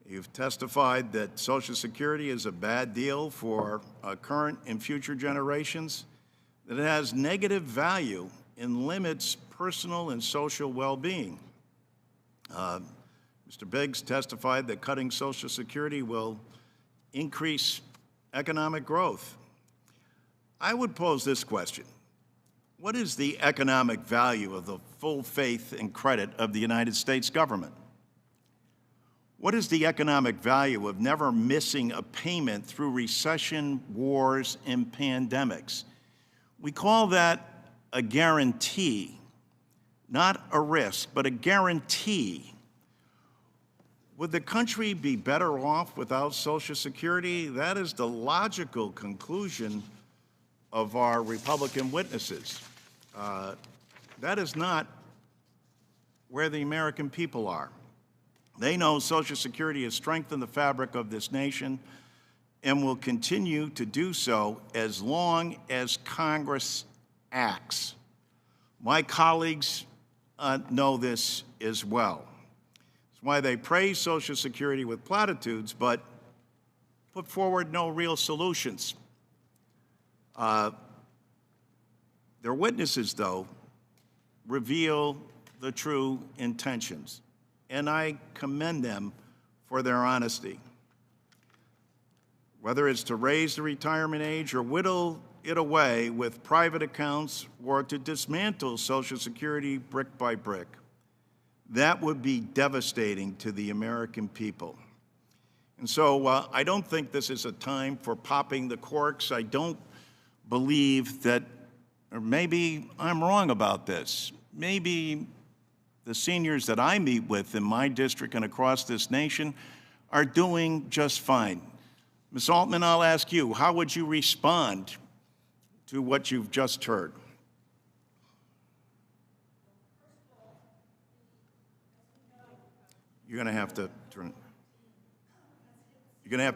S1: You've testified that Social Security is a bad deal for current and future generations, that it has negative value and limits personal and social well-being. Mr. Biggs testified that cutting Social Security will increase economic growth. I would pose this question. What is the economic value of the full faith and credit of the United States government? What is the economic value of never missing a payment through recession, wars, and pandemics? We call that a guarantee, not a risk, but a guarantee. Would the country be better off without Social Security? That is the logical conclusion of our Republican witnesses. That is not where the American people are. They know Social Security has strengthened the fabric of this nation and will continue to do so as long as Congress acts. My colleagues know this as well. It's why they praise Social Security with platitudes, but put forward no real solutions. Their witnesses, though, reveal the true intentions, and I commend them for their honesty. Whether it's to raise the retirement age or whittle it away with private accounts or to dismantle Social Security brick by brick, that would be devastating to the American people. And so I don't think this is a time for popping the corks. I don't believe that, or maybe I'm wrong about this, maybe the seniors that I meet with in my district and across this nation are doing just fine. Ms. Altman, I'll ask you, how would you respond to what you've just heard? You're going to have to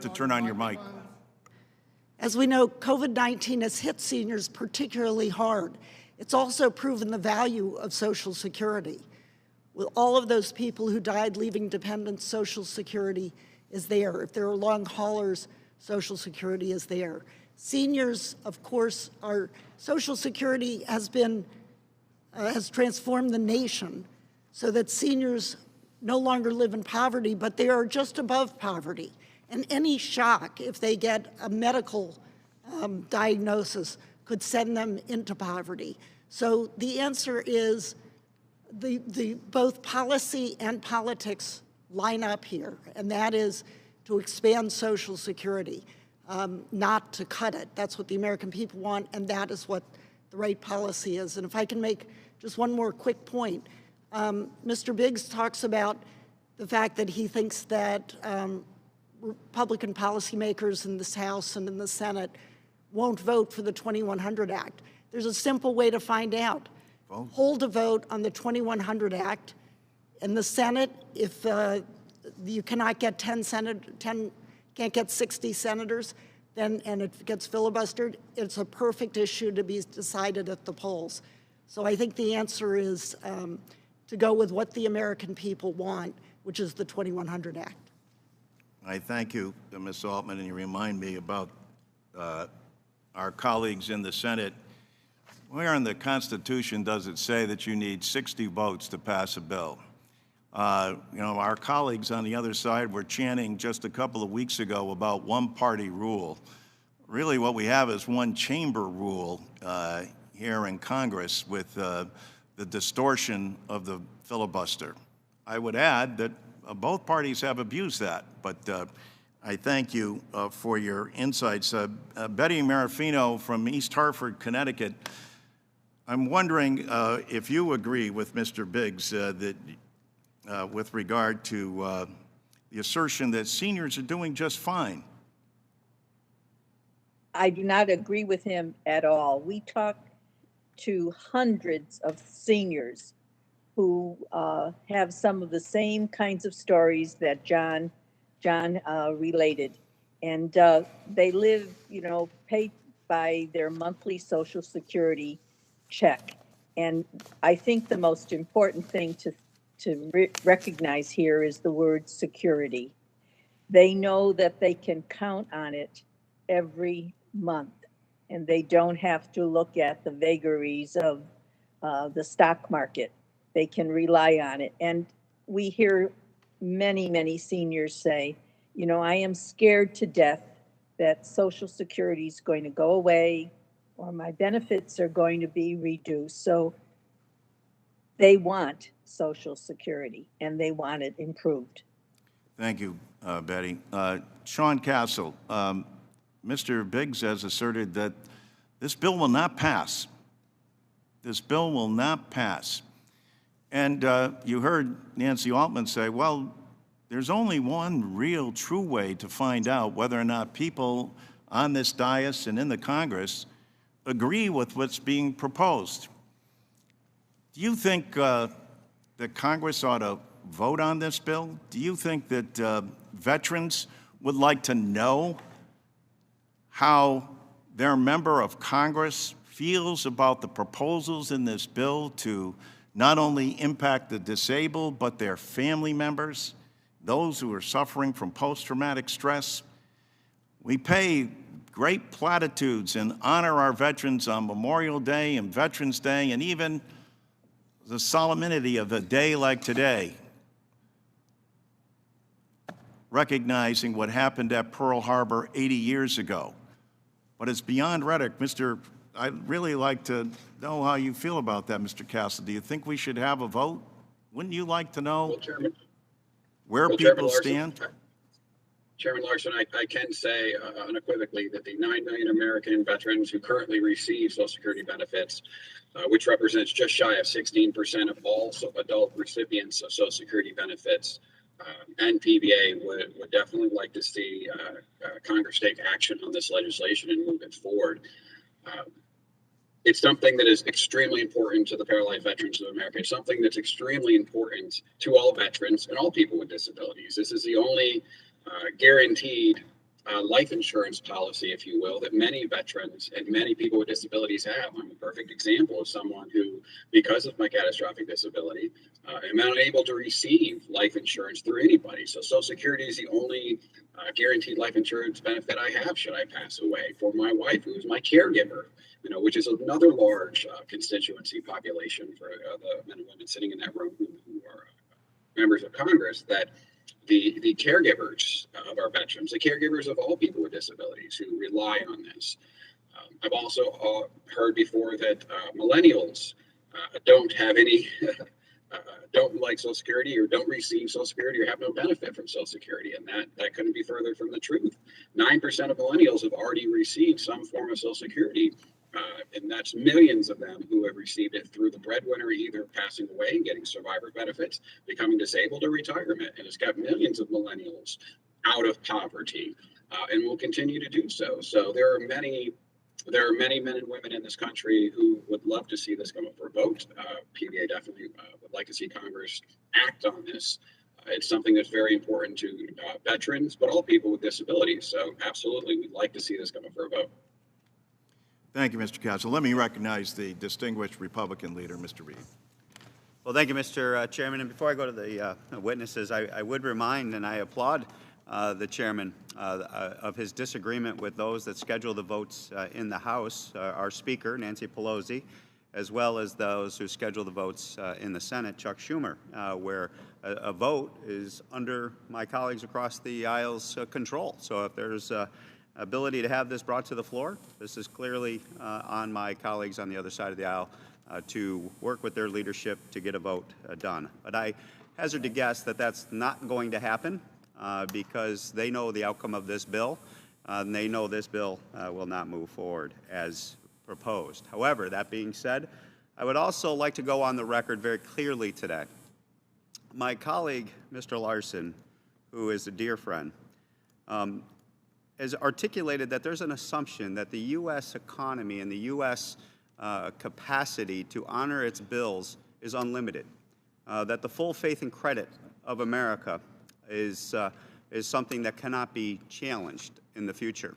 S1: turn on your mic.
S4: As we know, COVID-19 has hit seniors particularly hard. It's also proven the value of Social Security. With all of those people who died leaving dependents, Social Security is there. If there are long haulers, Social Security is there. Seniors, of course, Social Security has transformed the nation so that seniors no longer live in poverty, but they are just above poverty. And any shock, if they get a medical diagnosis, could send them into poverty. So the answer is both policy and politics line up here, and that is to expand Social Security, not to cut it. That's what the American people want, and that is what the right policy is. And if I can make just one more quick point, Mr. Biggs talks about the fact that he thinks that Republican policymakers in this House and in the Senate won't vote for the 2100 Act. There's a simple way to find out. Hold a vote on the 2100 Act. In the Senate, if you cannot get 10 can't get 60 senators, then, and it gets filibustered, it's a perfect issue to be decided at the polls. So I think the answer is to go with what the American people want, which is the 2100 Act.
S1: I thank you, Ms. Altman, and you remind me about our colleagues in the Senate. Where in the Constitution does it say that you need 60 votes to pass a bill? You know, our colleagues on the other side were chanting just a couple of weeks ago about one-party rule. Really, what we have is one chamber rule here in Congress with the distortion of the filibuster. I would add that both parties have abused that, but I thank you for your insights. Betty Marafino from East Hartford, Connecticut. I'm wondering if you agree with Mr. Biggs that with regard to the assertion that seniors are doing just fine.
S8: I do not agree with him at all. We talk to hundreds of seniors who have some of the same kinds of stories that John related. And they live, you know, paid by their monthly Social Security check. And I think the most important thing to recognize here is the word security. They know that they can count on it every month, and they don't have to look at the vagaries of the stock market. They can rely on it. And we hear many, many seniors say, you know, I am scared to death that Social Security is going to go away or my benefits are going to be reduced. So they want Social Security and they want it improved.
S1: Thank you, Betty. Sean Castle, Mr. Biggs has asserted that this bill will not pass. This bill will not pass. And you heard Nancy Altman say, well, there's only one real true way to find out whether or not people on this dais and in the Congress agree with what's being proposed. Do you think that Congress ought to vote on this bill? Do you think that veterans would like to know how their member of Congress feels about the proposals in this bill to not only impact the disabled, but their family members, those who are suffering from post-traumatic stress? We pay great platitudes and honor our veterans on Memorial Day and Veterans Day, and even the solemnity of a day like today, recognizing what happened at Pearl Harbor 80 years ago. But it's beyond rhetoric. I'd really like to know how you feel about that, Mr. Castle. Do you think we should have a vote? Wouldn't you like to know where people stand?
S5: Chairman Larson, I can say unequivocally that the 9 million American veterans who currently receive Social Security benefits, which represents just shy of 16% of all adult recipients of Social Security benefits, and PBA would definitely like to see Congress take action on this legislation and move it forward. It's something that is extremely important to the paralyzed veterans of America. It's something that's extremely important to all veterans and all people with disabilities. This is the only guaranteed life insurance policy, if you will, that many veterans and many people with disabilities have. I'm a perfect example of someone who, because of my catastrophic disability, am unable to receive life insurance through anybody. So Social Security is the only guaranteed life insurance benefit I have should I pass away. For my wife, who is my caregiver, you know, which is another large constituency population for the men and women sitting in that room who are members of Congress, that the caregivers of our veterans, the caregivers of all people with disabilities who rely on this. I've also heard before that millennials don't have any, don't like Social Security or don't receive Social Security or have no benefit from Social Security, and that couldn't be further from the truth. 9% of millennials have already received some form of Social Security And that's millions of them who have received it through the breadwinner either passing away and getting survivor benefits, becoming disabled, or retirement. And it's kept millions of millennials out of poverty, and will continue to do so. So there are many men and women in this country who would love to see this come up for a vote. PBA definitely would like to see Congress act on this. It's something that's very important to veterans, but all people with disabilities. So absolutely, we'd like to see this come up for a vote.
S1: Thank you, Mr. Castle. Let me recognize the distinguished Republican leader, Mr. Reed.
S2: Well, thank you, Mr. Chairman. And before I go to the witnesses, I would remind and I applaud the chairman of his disagreement with those that schedule the votes in the House, our Speaker, Nancy Pelosi, as well as those who schedule the votes in the Senate, Chuck Schumer, where a vote is under my colleagues across the aisle's control. So if there's ability to have this brought to the floor, this is clearly on my colleagues on the other side of the aisle to work with their leadership to get a vote done. But I hazard to guess that that's not going to happen because they know the outcome of this bill, and they know this bill will not move forward as proposed. However, that being said, I would also like to go on the record very clearly today. My colleague, Mr. Larson, who is a dear friend, has articulated that there's an assumption that the U.S. economy and the U.S. Capacity to honor its bills is unlimited, that the full faith and credit of America is something that cannot be challenged in the future.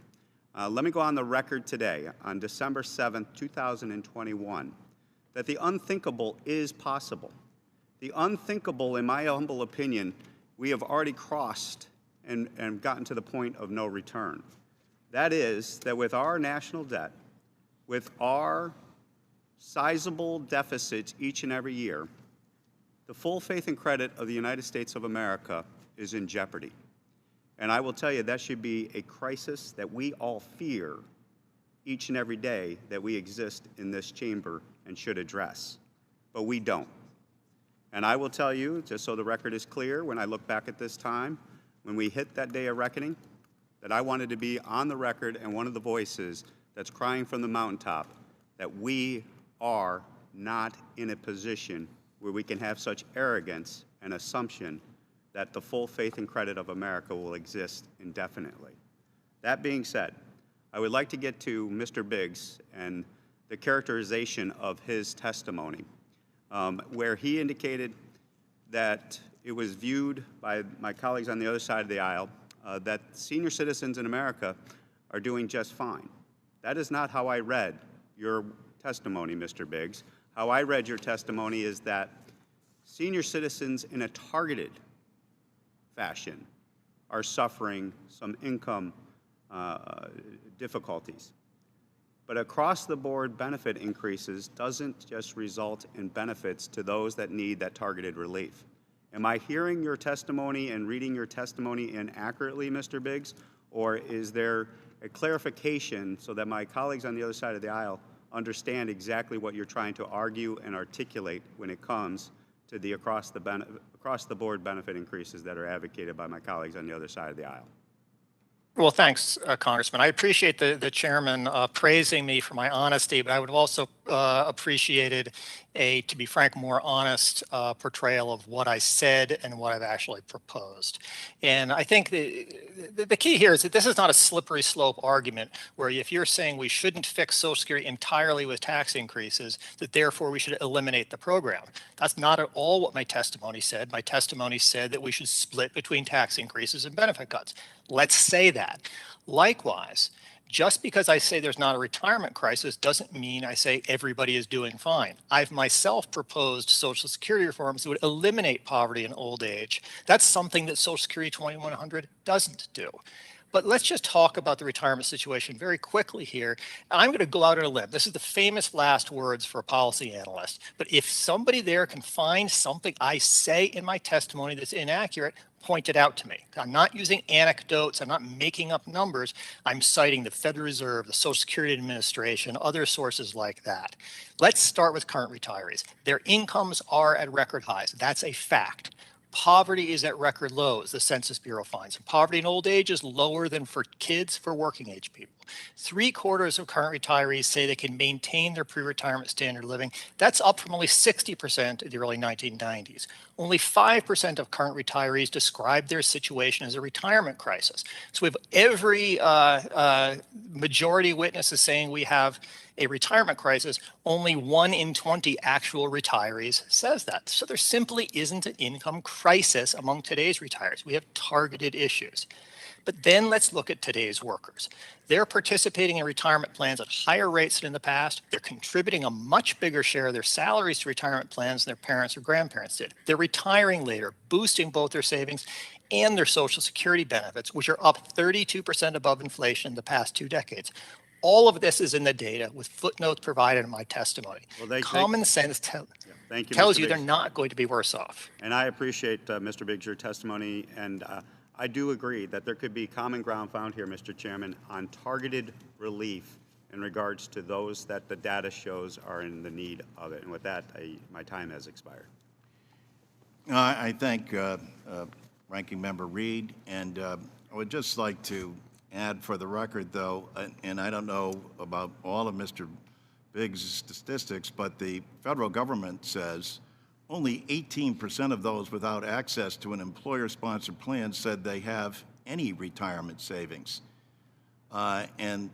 S2: Let me go on the record today, on December 7th, 2021, that the unthinkable is possible. The unthinkable, in my humble opinion, we have already crossed and gotten to the point of no return. That is, that with our national debt, with our sizable deficits each and every year, the full faith and credit of the United States of America is in jeopardy. And I will tell you, that should be a crisis that we all fear each and every day that we exist in this chamber and should address. But we don't. And I will tell you, just so the record is clear, when I look back at this time, when we hit that day of reckoning, that I wanted to be on the record and one of the voices that's crying from the mountaintop that we are not in a position where we can have such arrogance and assumption that the full faith and credit of America will exist indefinitely. That being said, I would like to get to Mr. Biggs and the characterization of his testimony, where he indicated that it was viewed by my colleagues on the other side of the aisle that senior citizens in America are doing just fine. That is not how I read your testimony, Mr. Biggs. How I read your testimony is that senior citizens in a targeted fashion are suffering some income difficulties. But across-the-board benefit increases doesn't just result in benefits to those that need that targeted relief. Am I hearing your testimony and reading your testimony inaccurately, Mr. Biggs, or is there a clarification so that my colleagues on the other side of the aisle understand exactly what you're trying to argue and articulate when it comes to the across-the-board benefit increases that are advocated by my colleagues on the other side of the aisle?
S7: Well, thanks, Congressman. I appreciate the chairman praising me for my honesty, but I would have also appreciated a, to be frank, more honest portrayal of what I said and what I've actually proposed. And I think the key here is that this is not a slippery slope argument where if you're saying we shouldn't fix Social Security entirely with tax increases, that therefore we should eliminate the program. That's not at all what my testimony said. My testimony said that we should split between tax increases and benefit cuts. Let's say that. Likewise, just because I say there's not a retirement crisis doesn't mean I say everybody is doing fine. I've myself proposed Social Security reforms that would eliminate poverty in old age. That's something that Social Security 2100 doesn't do. But let's just talk about the retirement situation very quickly here. I'm going to go out on a limb. This is the famous last words for a policy analyst. But if somebody there can find something I say in my testimony that's inaccurate, point it out to me. I'm not using anecdotes. I'm not making up numbers. I'm citing the Federal Reserve, the Social Security Administration, other sources like that. Let's start with current retirees. Their incomes are at record highs. That's a fact. Poverty is at record lows, the Census Bureau finds. And poverty in old age is lower than for kids, for working age people. 3/4 of current retirees say they can maintain their pre-retirement standard of living. That's up from only 60% in the early 1990s. Only 5% of current retirees describe their situation as a retirement crisis. So we have every majority witnesses saying we have a retirement crisis. Only 1 in 20 actual retirees says that. So there simply isn't an income crisis among today's retirees. We have targeted issues. But then let's look at today's workers. They're participating in retirement plans at higher rates than in the past. They're contributing a much bigger share of their salaries to retirement plans than their parents or grandparents did. They're retiring later, boosting both their savings and their Social Security benefits, which are up 32% above inflation in the past 2 decades. All of this is in the data with footnotes provided in my testimony.
S2: Well,
S7: Common sense
S2: thank you,
S7: tells
S2: Mr.
S7: you they're
S2: Biggs.
S7: not going to be worse off.
S2: And I appreciate, Mr. Biggs, your testimony, and I do agree that there could be common ground found here, Mr. Chairman, on targeted relief in regards to those that the data shows are in the need of it. And with that, my time has expired.
S1: I thank Ranking Member Reed, and I would just like to add for the record, though, and I don't know about all of Mr. Biggs' statistics, but the federal government says only 18% of those without access to an employer-sponsored plan said they have any retirement savings. These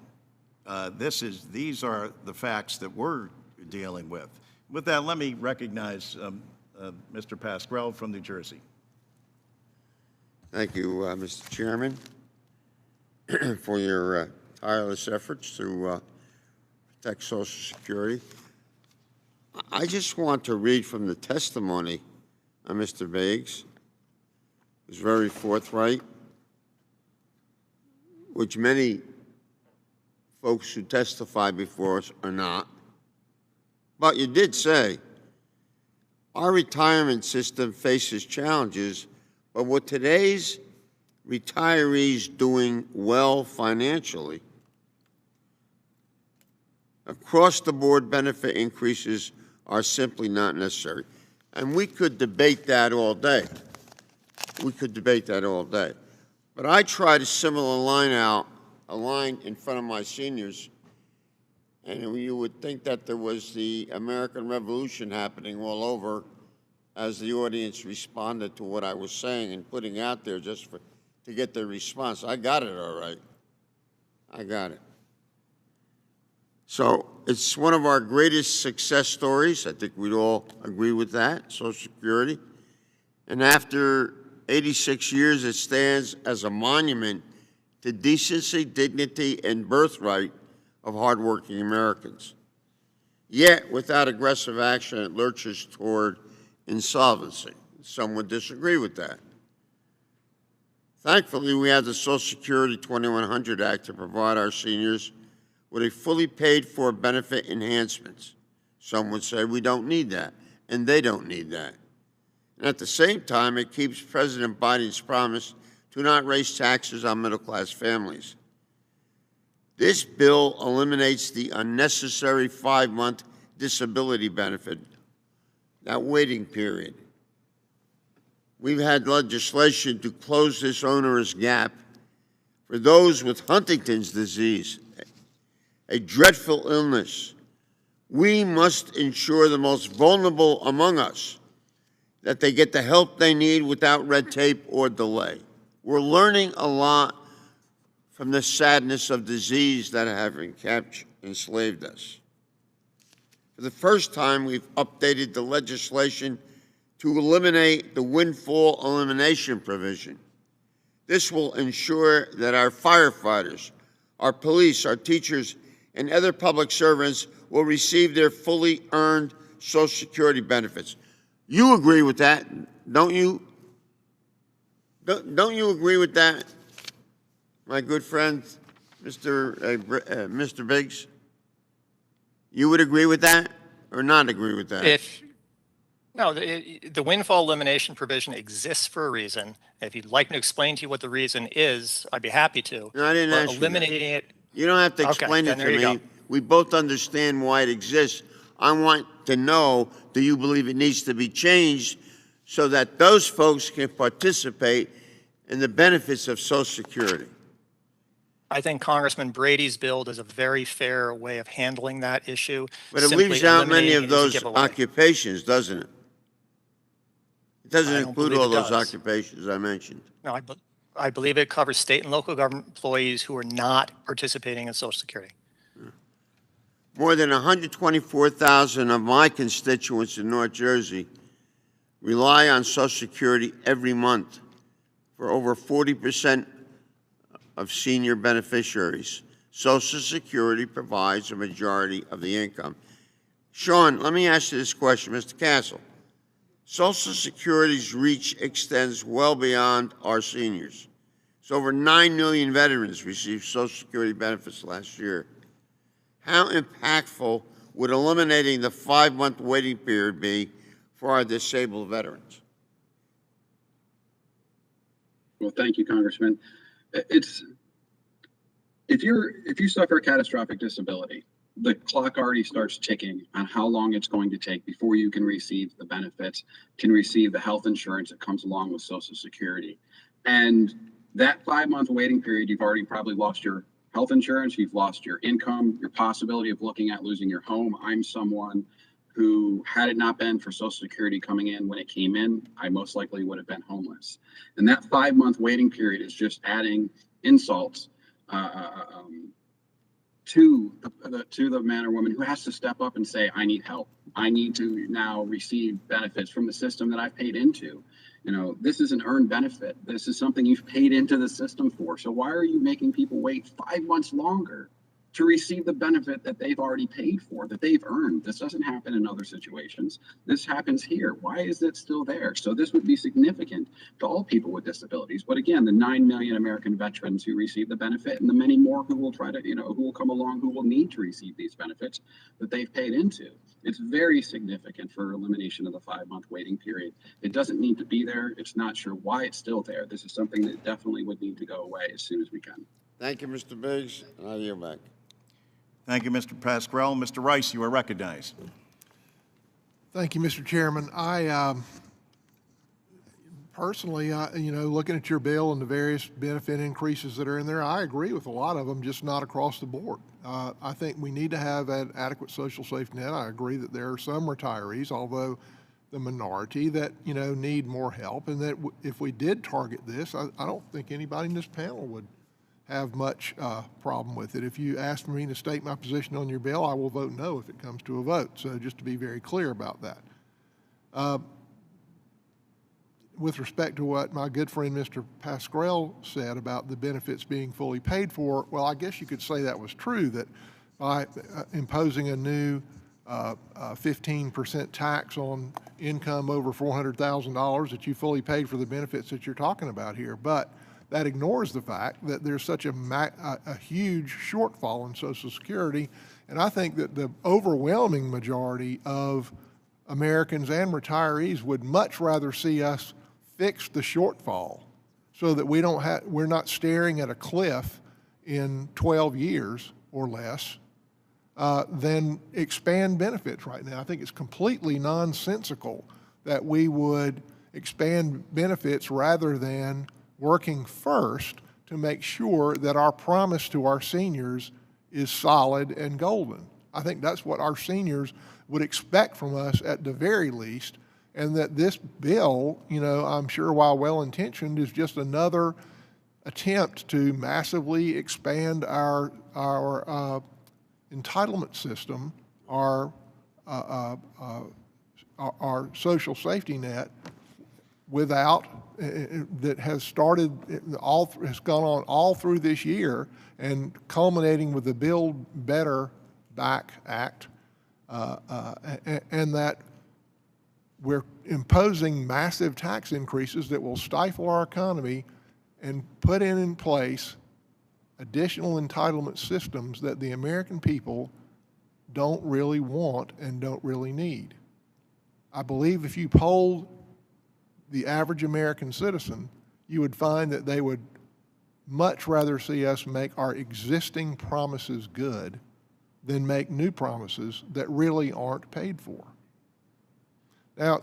S1: are the facts that we're dealing with. With that, let me recognize Mr. Pasquale from New Jersey.
S12: Thank you, Mr. Chairman, for your tireless efforts to protect Social Security. I just want to read from the testimony of Mr. Biggs. It was very forthright, which many folks who testify before us are not. But you did say, our retirement system faces challenges, but with today's retirees doing well financially, across-the-board benefit increases are simply not necessary. And we could debate that all day. We could debate that all day. But I tried a similar line in front of my seniors, and you would think that there was the American Revolution happening all over as the audience responded to what I was saying and putting out there just to get their response. I got it all right. I got it. So it's one of our greatest success stories. I think we'd all agree with that, Social Security. And after 86 years, it stands as a monument to decency, dignity, and birthright of hardworking Americans. Yet, without aggressive action, it lurches toward insolvency. Some would disagree with that. Thankfully, we have the Social Security 2100 Act to provide our seniors with a fully paid-for benefit enhancements. Some would say we don't need that, and they don't need that. And at the same time, it keeps President Biden's promise to not raise taxes on middle-class families. This bill eliminates the unnecessary 5-month disability benefit, that waiting period. We've had legislation to close this onerous gap for those with Huntington's disease, a dreadful illness. We must ensure the most vulnerable among us that they get the help they need without red tape or delay. We're learning a lot from the sadness of disease that have enslaved us. For the first time, we've updated the legislation to eliminate the Windfall Elimination provision. This will ensure that our firefighters, our police, our teachers, and other public servants will receive their fully earned Social Security benefits. You agree with that, don't you? Don't you agree with that, my good friend, Mr. Biggs? You would agree with that or not agree with that?
S7: No, the windfall elimination provision exists for a reason. If you'd like me to explain to you what the reason is, I'd be happy to.
S12: No, I didn't ask you
S7: eliminating it.
S12: You don't have to explain it to me. We both understand why it exists. I want to know, do you believe it needs to be changed so that those folks can participate in the benefits of Social Security?
S7: I think Congressman Brady's bill does a very fair way of handling that issue.
S12: But it
S7: Simply
S12: leaves out many
S7: eliminating
S12: of
S7: it is a
S12: those
S7: giveaway.
S12: occupations, doesn't it? It doesn't
S7: I don't
S12: include
S7: believe
S12: all
S7: it
S12: those
S7: does.
S12: occupations I mentioned.
S7: No, I believe it covers state and local government employees who are not participating in Social Security.
S12: More than 124,000 of my constituents in North Jersey rely on Social Security every month for over 40% of senior beneficiaries. Social Security provides a majority of the income. Sean, let me ask you this question, Mr. Castle. Social Security's reach extends well beyond our seniors. So over 9 million veterans received Social Security benefits last year. How impactful would eliminating the 5-month waiting period be for our disabled veterans?
S5: Well, thank you, Congressman. If you suffer a catastrophic disability, the clock already starts ticking on how long it's going to take before you can receive the benefits, can receive the health insurance that comes along with Social Security. And that 5-month waiting period, you've already probably lost your health insurance, you've lost your income, your possibility of looking at losing your home. I'm someone who, had it not been for Social Security coming in when it came in, I most likely would have been homeless. And that 5-month waiting period is just adding insults to the man or woman who has to step up and say, I need help. I need to now receive benefits from the system that I've paid into. You know, this is an earned benefit. This is something you've paid into the system for. So why are you making people wait 5 months longer to receive the benefit that they've already paid for, that they've earned? This doesn't happen in other situations. This happens here. Why is it still there? So this would be significant to all people with disabilities. But again, the 9 million American veterans who receive the benefit and the many more who will try to, who will come along, who will need to receive these benefits that they've paid into. It's very significant for elimination of the 5-month waiting period. It doesn't need to be there. It's not sure why it's still there. This is something that definitely would need to go away as soon as we can.
S12: Thank you, Mr. Biggs, and I yield back.
S1: Thank you, Mr. Pasquarello. Mr. Rice, you are recognized.
S13: Thank you, Mr. Chairman. I personally, looking at your bill and the various benefit increases that are in there, I agree with a lot of them, just not across the board. I think we need to have an adequate social safety net. I agree that there are some retirees, although the minority, that need more help, and that if we did target this, I don't think anybody in this panel would have much problem with it. If you ask me to state my position on your bill, I will vote no if it comes to a vote. So just to be very clear about that. With respect to what my good friend Mr. Pasquarello said about the benefits being fully paid for, well, I guess you could say that was true, that by imposing a new 15% tax on income over $400,000 that you fully paid for the benefits that you're talking about here. But that ignores the fact that there's such a huge shortfall in Social Security. And I think that the overwhelming majority of Americans and retirees would much rather see us fix the shortfall so that we're not staring at a cliff in 12 years or less than expand benefits right now. I think it's completely nonsensical that we would expand benefits rather than working first to make sure that our promise to our seniors is solid and golden. I think that's what our seniors would expect from us at the very least, and that this bill, I'm sure while well-intentioned, is just another attempt to massively expand our entitlement system, our social safety net, without that has gone on all through this year and culminating with the Build Better Back Act, and that we're imposing massive tax increases that will stifle our economy and put in place additional entitlement systems that the American people don't really want and don't really need. I believe if you poll the average American citizen, you would find that they would much rather see us make our existing promises good than make new promises that really aren't paid for. Now,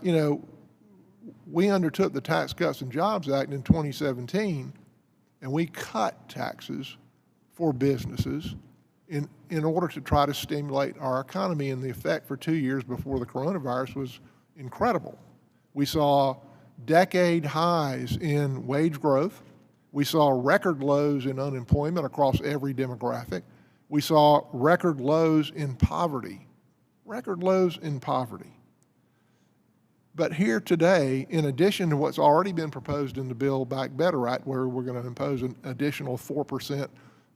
S13: we undertook the Tax Cuts and Jobs Act in 2017, and we cut taxes for businesses in order to try to stimulate our economy. And the effect for 2 years before the coronavirus was incredible. We saw decade highs in wage growth. We saw record lows in unemployment across every demographic. We saw record lows in poverty. Record lows in poverty. But here today, in addition to what's already been proposed in the Build Back Better Act, where we're going to impose an additional 4%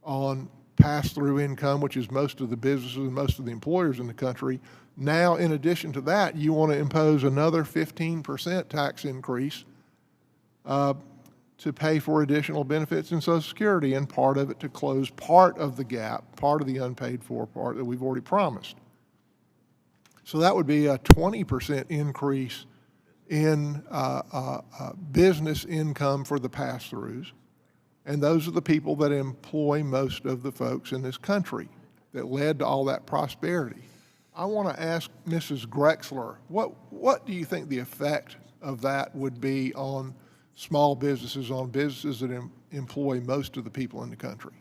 S13: on pass-through income, which is most of the businesses and most of the employers in the country, now in addition to that, you want to impose another 15% tax increase to pay for additional benefits in Social Security, and part of it to close part of the gap, part of the unpaid for part that we've already promised. So that would be a 20% increase in business income for the pass-throughs. And those are the people that employ most of the folks in this country that led to all that prosperity. I want to ask Mrs. Grexler, what do you think the effect of that would be on small businesses, on businesses that employ most of the people in the country?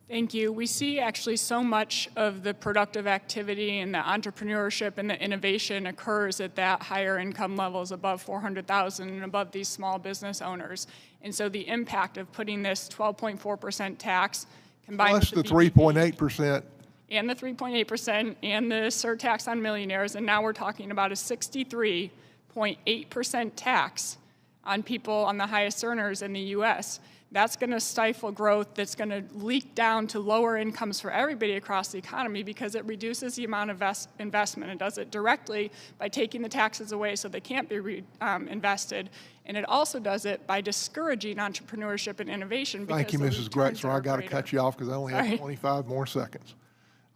S10: Thank you. We see actually so much of the productive activity and the entrepreneurship and the innovation occurs at that higher income levels above 400,000 and above these small business owners. And so the impact of putting this 12.4% tax combined
S13: plus
S10: with
S13: the 3.8%.
S10: And the 3.8% and the surtax on millionaires, and now we're talking about a 63.8% tax on people, on the highest earners in the U.S. That's going to stifle growth. That's going to leak down to lower incomes for everybody across the economy because it reduces the amount of investment. It does it directly by taking the taxes away so they can't be invested. And it also does it by discouraging entrepreneurship and innovation.
S13: Thank you, Mrs. Grexler. I got to cut you off because I only have 25 more seconds.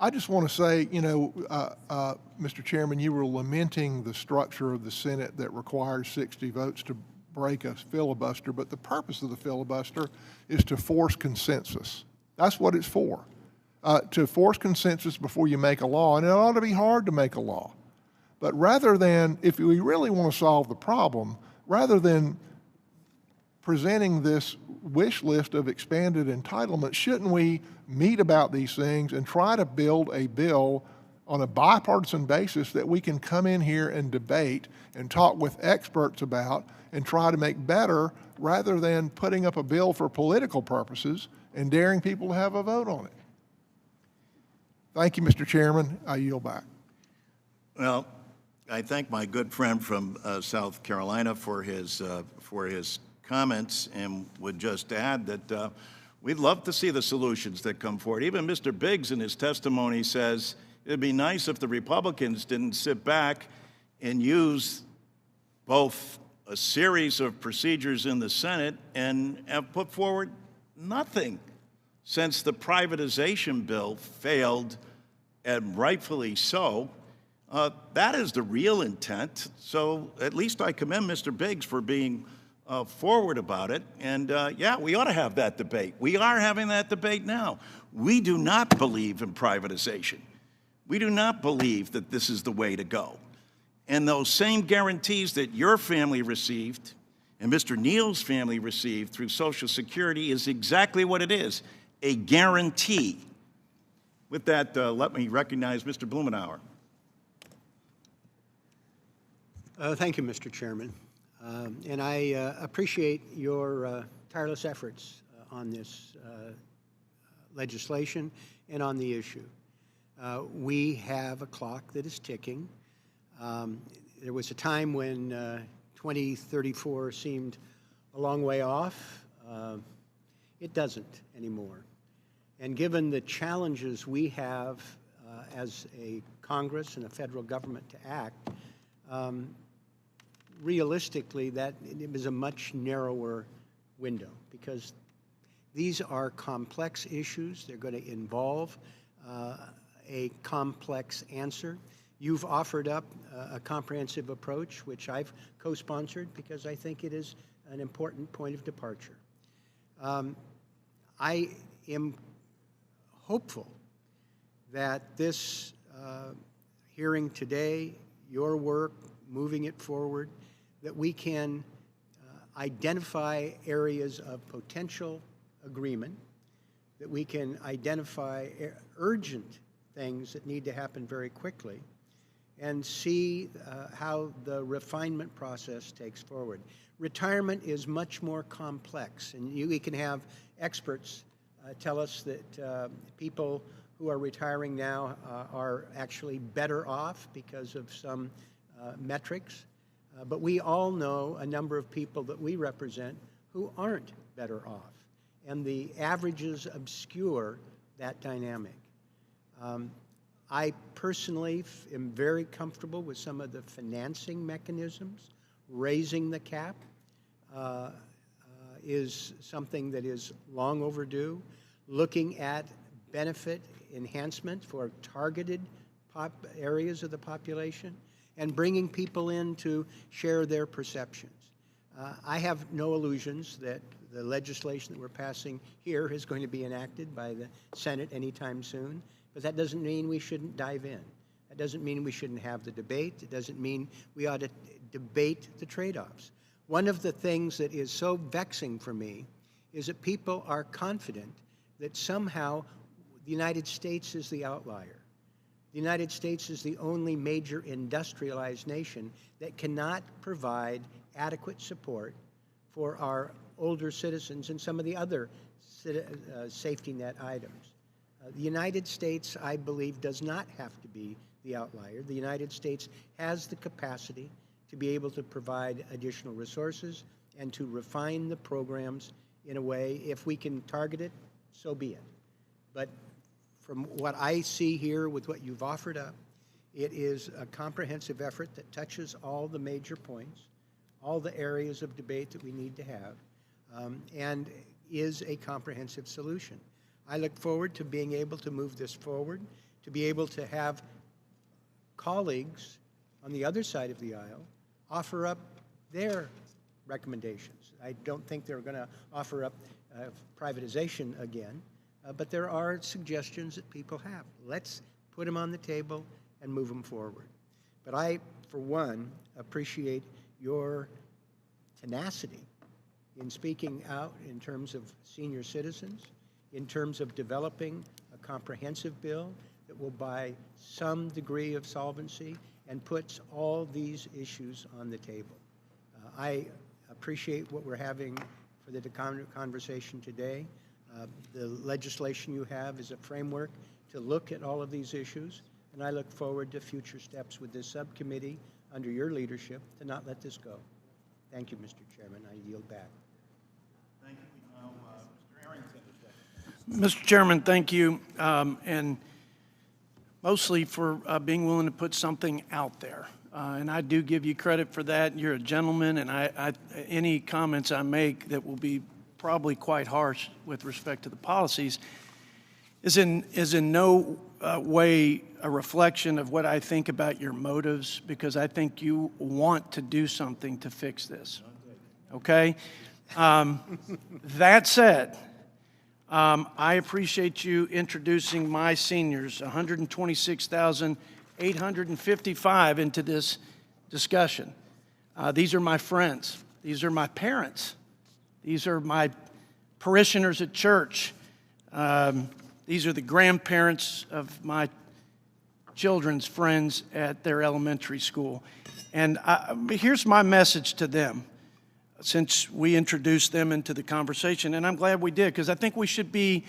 S13: I just want to say, you know, Mr. Chairman, you were lamenting the structure of the Senate that requires 60 votes to break a filibuster, but the purpose of the filibuster is to force consensus. That's what it's for, to force consensus before you make a law, and it ought to be hard to make a law. But rather than, if we really want to solve the problem, rather than presenting this wish list of expanded entitlements, shouldn't we meet about these things and try to build a bill on a bipartisan basis that we can come in here and debate and talk with experts about and try to make better, rather than putting up a bill for political purposes and daring people to have a vote on it? Thank you, Mr. Chairman. I yield back.
S1: Well, I thank my good friend from South Carolina for his comments, and would just add that we'd love to see the solutions that come forward. Even Mr. Biggs in his testimony says it'd be nice if the Republicans didn't sit back and use both a series of procedures in the Senate and have put forward nothing since the privatization bill failed, and rightfully so. That is the real intent. So at least I commend Mr. Biggs for being forward about it. And yeah, we ought to have that debate. We are having that debate now. We do not believe in privatization. We do not believe that this is the way to go. And those same guarantees that your family received and Mr. Neal's family received through Social Security is exactly what it is, a guarantee. With that, let me recognize Mr. Blumenauer.
S14: Thank you, Mr. Chairman. And I appreciate your tireless efforts on this legislation and on the issue. We have a clock that is ticking. There was a time when 2034 seemed a long way off. It doesn't anymore. And given the challenges we have as a Congress and a federal government to act, realistically, that it was a much narrower window, because these are complex issues. They're going to involve a complex answer. You've offered up a comprehensive approach, which I've co-sponsored because I think it is an important point of departure. I am hopeful that this hearing today, your work, moving it forward, that we can identify areas of potential agreement, that we can identify urgent things that need to happen very quickly, and see how the refinement process takes forward. Retirement is much more complex, and we can have experts tell us that people who are retiring now are actually better off because of some metrics. But we all know a number of people that we represent who aren't better off, and the averages obscure that dynamic. I personally am very comfortable with some of the financing mechanisms. Raising the cap is something that is long overdue. Looking at benefit enhancement for targeted areas of the population, and bringing people in to share their perceptions. I have no illusions that the legislation that we're passing here is going to be enacted by the Senate anytime soon, but that doesn't mean we shouldn't dive in. That doesn't mean we shouldn't have the debate. It doesn't mean we ought to debate the trade-offs. One of the things that is so vexing for me is that people are confident that somehow the United States is the outlier. The United States is the only major industrialized nation that cannot provide adequate support for our older citizens and some of the other safety net items. The United States, I believe, does not have to be the outlier. The United States has the capacity to be able to provide additional resources and to refine the programs in a way, if we can target it, so be it. But from what I see here with what you've offered up, it is a comprehensive effort that touches all the major points, all the areas of debate that we need to have, and is a comprehensive solution. I look forward to being able to move this forward, to be able to have colleagues on the other side of the aisle offer up their recommendations. I don't think they're going to offer up privatization again, but there are suggestions that people have. Let's put them on the table and move them forward. But I, for one, appreciate your tenacity in speaking out in terms of senior citizens, in terms of developing a comprehensive bill that will buy some degree of solvency and puts all these issues on the table. I appreciate what we're having for the conversation today. The legislation you have is a framework to look at all of these issues, and I look forward to future steps with this subcommittee under your leadership to not let this go. Thank you, Mr. Chairman. I yield back.
S1: Thank you. Now, Mr. Arrington.
S15: Mr. Chairman, thank you, and mostly for being willing to put something out there. And I do give you credit for that. You're a gentleman, and any comments I make that will be probably quite harsh with respect to the policies is in no way a reflection of what I think about your motives, because I think you want to do something to fix this. Okay? That said, I appreciate you introducing my seniors, 126,855, into this discussion. These are my friends. These are my parents. These are my parishioners at church. These are the grandparents of my children's friends at their elementary school. And here's my message to them, since we introduced them into the conversation, and I'm glad we did, because I think we should be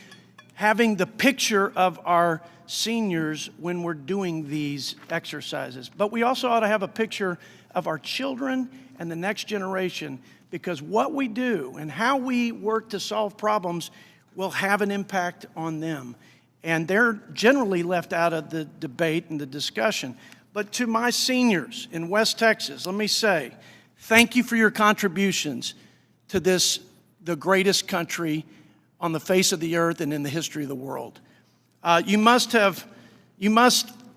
S15: having the picture of our seniors when we're doing these exercises. But we also ought to have a picture of our children and the next generation, because what we do and how we work to solve problems will have an impact on them. And they're generally left out of the debate and the discussion. But to my seniors in West Texas, let me say, thank you for your contributions to this, the greatest country on the face of the earth and in the history of the world. You must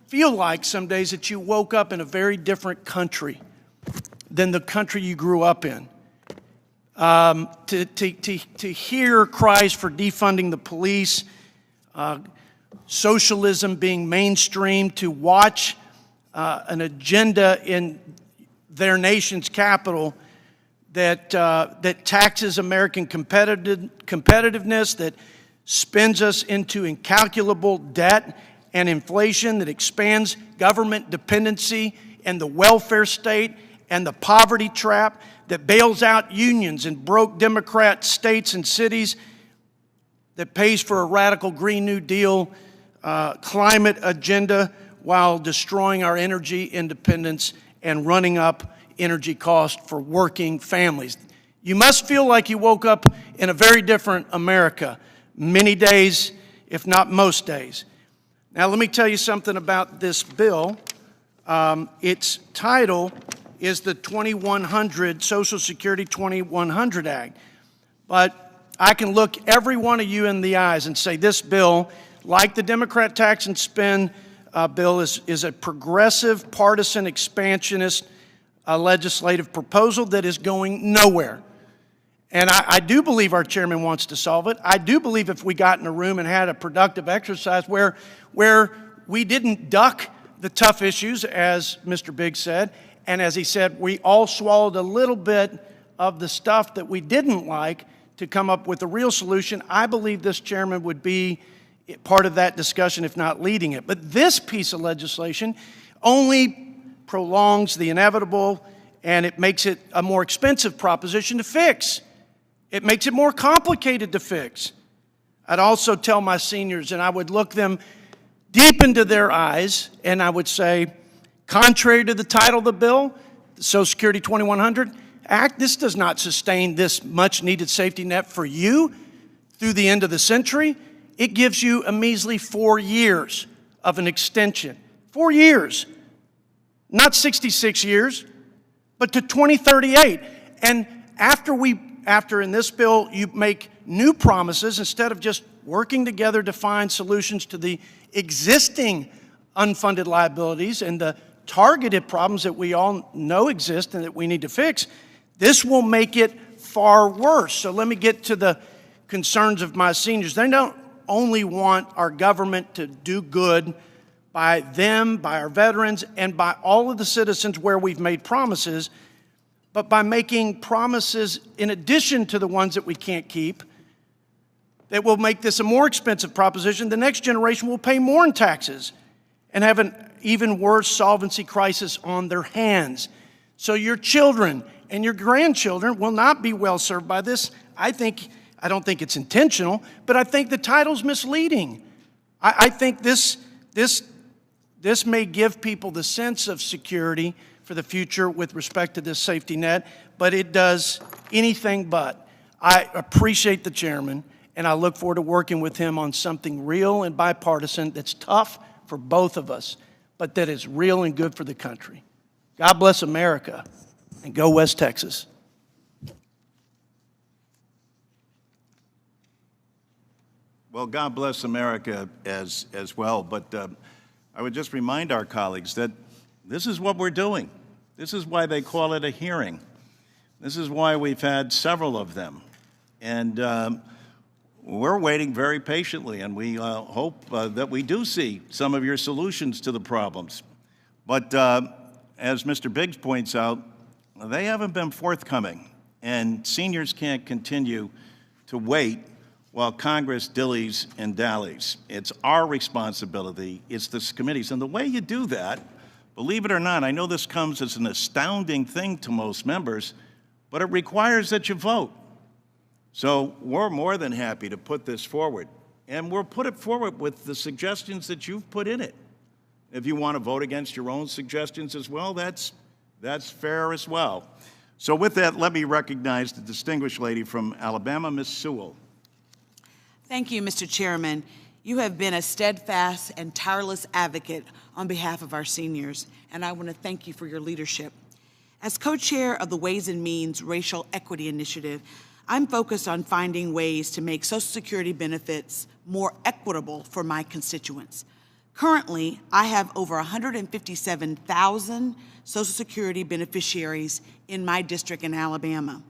S15: feel like some days that you woke up in a very different country than the country you grew up in. To hear cries for defunding the police, socialism being mainstreamed, to watch an agenda in their nation's capital that taxes American competitiveness, that spins us into incalculable debt and inflation, that expands government dependency and the welfare state and the poverty trap, that bails out unions and broke Democrat states and cities, that pays for a radical Green New Deal climate agenda while destroying our energy independence and running up energy costs for working families. You must feel like you woke up in a very different America many days, if not most days. Now, let me tell you something about this bill. Its title is the 2100 Social Security 2100 Act. But I can look every one of you in the eyes and say this bill, like the Democrat tax and spend bill, is a progressive, partisan, expansionist legislative proposal that is going nowhere. And I do believe our chairman wants to solve it. I do believe if we got in a room and had a productive exercise where we didn't duck the tough issues, as Mr. Biggs said, and as he said, we all swallowed a little bit of the stuff that we didn't like to come up with a real solution, I believe this chairman would be part of that discussion, if not leading it. But this piece of legislation only prolongs the inevitable, and it makes it a more expensive proposition to fix. It makes it more complicated to fix. I'd also tell my seniors, and I would look them deep into their eyes, and I would say, contrary to the title of the bill, the Social Security 2100 Act, this does not sustain this much-needed safety net for you through the end of the century. It gives you a measly 4 years of an extension. 4 years. Not 66 years, but to 2038. And after in this bill, you make new promises instead of just working together to find solutions to the existing unfunded liabilities and the targeted problems that we all know exist and that we need to fix. This will make it far worse. So let me get to the concerns of my seniors. They don't only want our government to do good by them, by our veterans, and by all of the citizens where we've made promises, but by making promises in addition to the ones that we can't keep, that will make this a more expensive proposition. The next generation will pay more in taxes and have an even worse solvency crisis on their hands. So your children and your grandchildren will not be well served by this. I don't think it's intentional, but I think the title's misleading. I think this may give people the sense of security for the future with respect to this safety net, but it does anything but. I appreciate the chairman, and I look forward to working with him on something real and bipartisan that's tough for both of us, but that is real and good for the country. God bless America, and go West Texas.
S1: Well, God bless America as well, but I would just remind our colleagues that this is what we're doing. This is why they call it a hearing. This is why we've had several of them. And we're waiting very patiently, and we hope that we do see some of your solutions to the problems. But as Mr. Biggs points out, they haven't been forthcoming, and seniors can't continue to wait while Congress dillies and dallies. It's our responsibility, it's this committee's. And the way you do that, believe it or not, I know this comes as an astounding thing to most members, but it requires that you vote. So we're more than happy to put this forward. And we'll put it forward with the suggestions that you've put in it. If you want to vote against your own suggestions as well, that's fair as well. So with that, let me recognize the distinguished lady from Alabama, Ms. Sewell.
S16: Thank you, Mr. Chairman. You have been a steadfast and tireless advocate on behalf of our seniors, and I want to thank you for your leadership. As co-chair of the Ways and Means Racial Equity Initiative, I'm focused on finding ways to make Social Security benefits more equitable for my constituents. Currently, I have over 157,000 Social Security beneficiaries in my district in Alabama,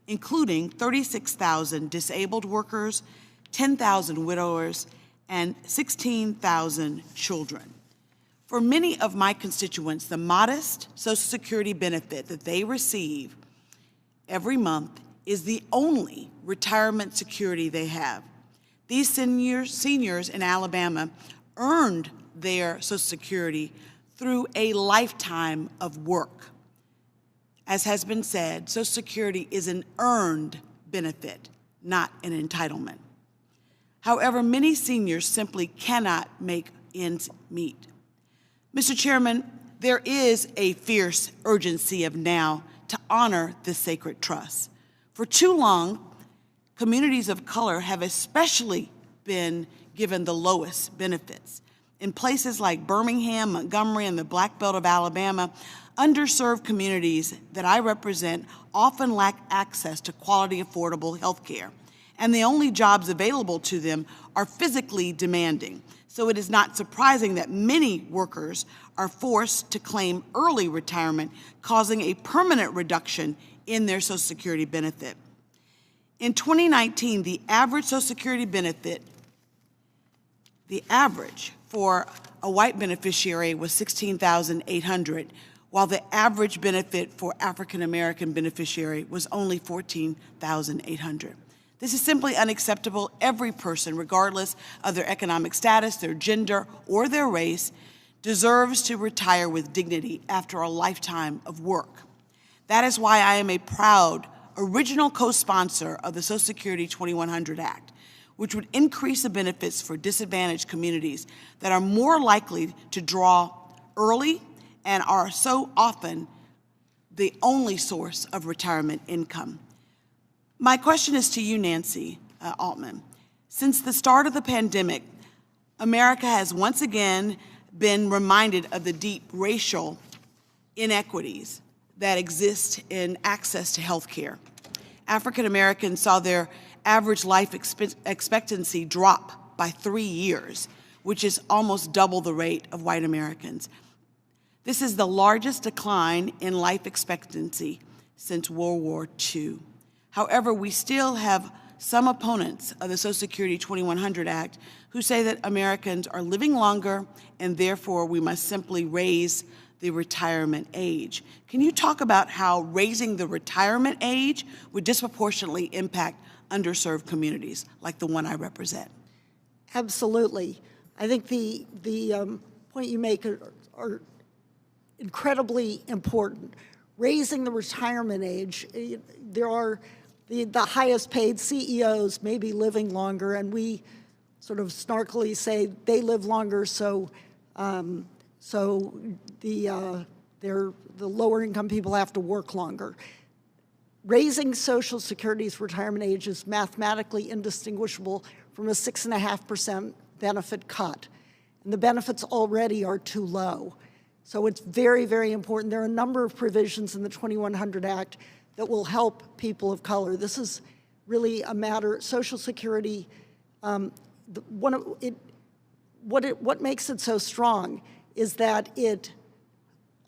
S16: including 36,000 disabled workers, 10,000 widowers, and 16,000 children. For many of my constituents, the modest Social Security benefit that they receive every month is the only retirement security they have. These seniors in Alabama earned their Social Security through a lifetime of work. As has been said, Social Security is an earned benefit, not an entitlement. However, many seniors simply cannot make ends meet. Mr. Chairman, there is a fierce urgency of now to honor this sacred trust. For too long, communities of color have especially been given the lowest benefits. In places like Birmingham, Montgomery, and the Black Belt of Alabama, underserved communities that I represent often lack access to quality, affordable health care, and the only jobs available to them are physically demanding. So it is not surprising that many workers are forced to claim early retirement, causing a permanent reduction in their Social Security benefit. In 2019, the average Social Security benefit, the average for a white beneficiary was $16,800, while the average benefit for African American beneficiary was only $14,800. This is simply unacceptable. Every person, regardless of their economic status, their gender, or their race, deserves to retire with dignity after a lifetime of work. That is why I am a proud original co-sponsor of the Social Security 2100 Act, which would increase the benefits for disadvantaged communities that are more likely to draw early and are so often the only source of retirement income. My question is to you, Nancy Altman. Since the start of the pandemic, America has once again been reminded of the deep racial inequities that exist in access to health care. African Americans saw their average life expectancy drop by 3 years, which is almost double the rate of white Americans. This is the largest decline in life expectancy since World War II. However, we still have some opponents of the Social Security 2100 Act who say that Americans are living longer and therefore we must simply raise the retirement age. Can you talk about how raising the retirement age would disproportionately impact underserved communities like the one I represent?
S4: Absolutely. I think the point you make are incredibly important. Raising the retirement age, there are the highest paid CEOs may be living longer, and we sort of snarkily say they live longer, so the lower income people have to work longer. Raising Social Security's retirement age is mathematically indistinguishable from a 6.5% benefit cut, and the benefits already are too low. So it's very, very important. There are a number of provisions in the 2100 Act that will help people of color. This is really a matter, Social Security, what makes it so strong is that it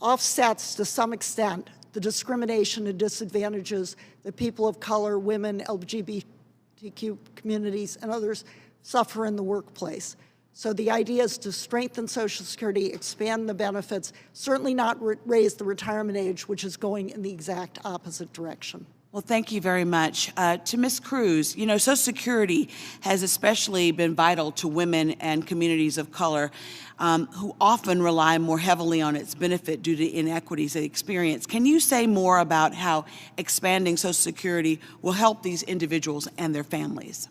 S4: offsets to some extent the discrimination and disadvantages that people of color, women, LGBTQ communities, and others suffer in the workplace. So the idea is to strengthen Social Security, expand the benefits, certainly not raise the retirement age, which is going in the exact opposite direction.
S16: Well, thank you very much. To Ms. Cruz, you know, Social Security has especially been vital to women and communities of color who often rely more heavily on its benefit due to inequities they experience. Can you say more about how expanding Social Security will help these individuals and their families?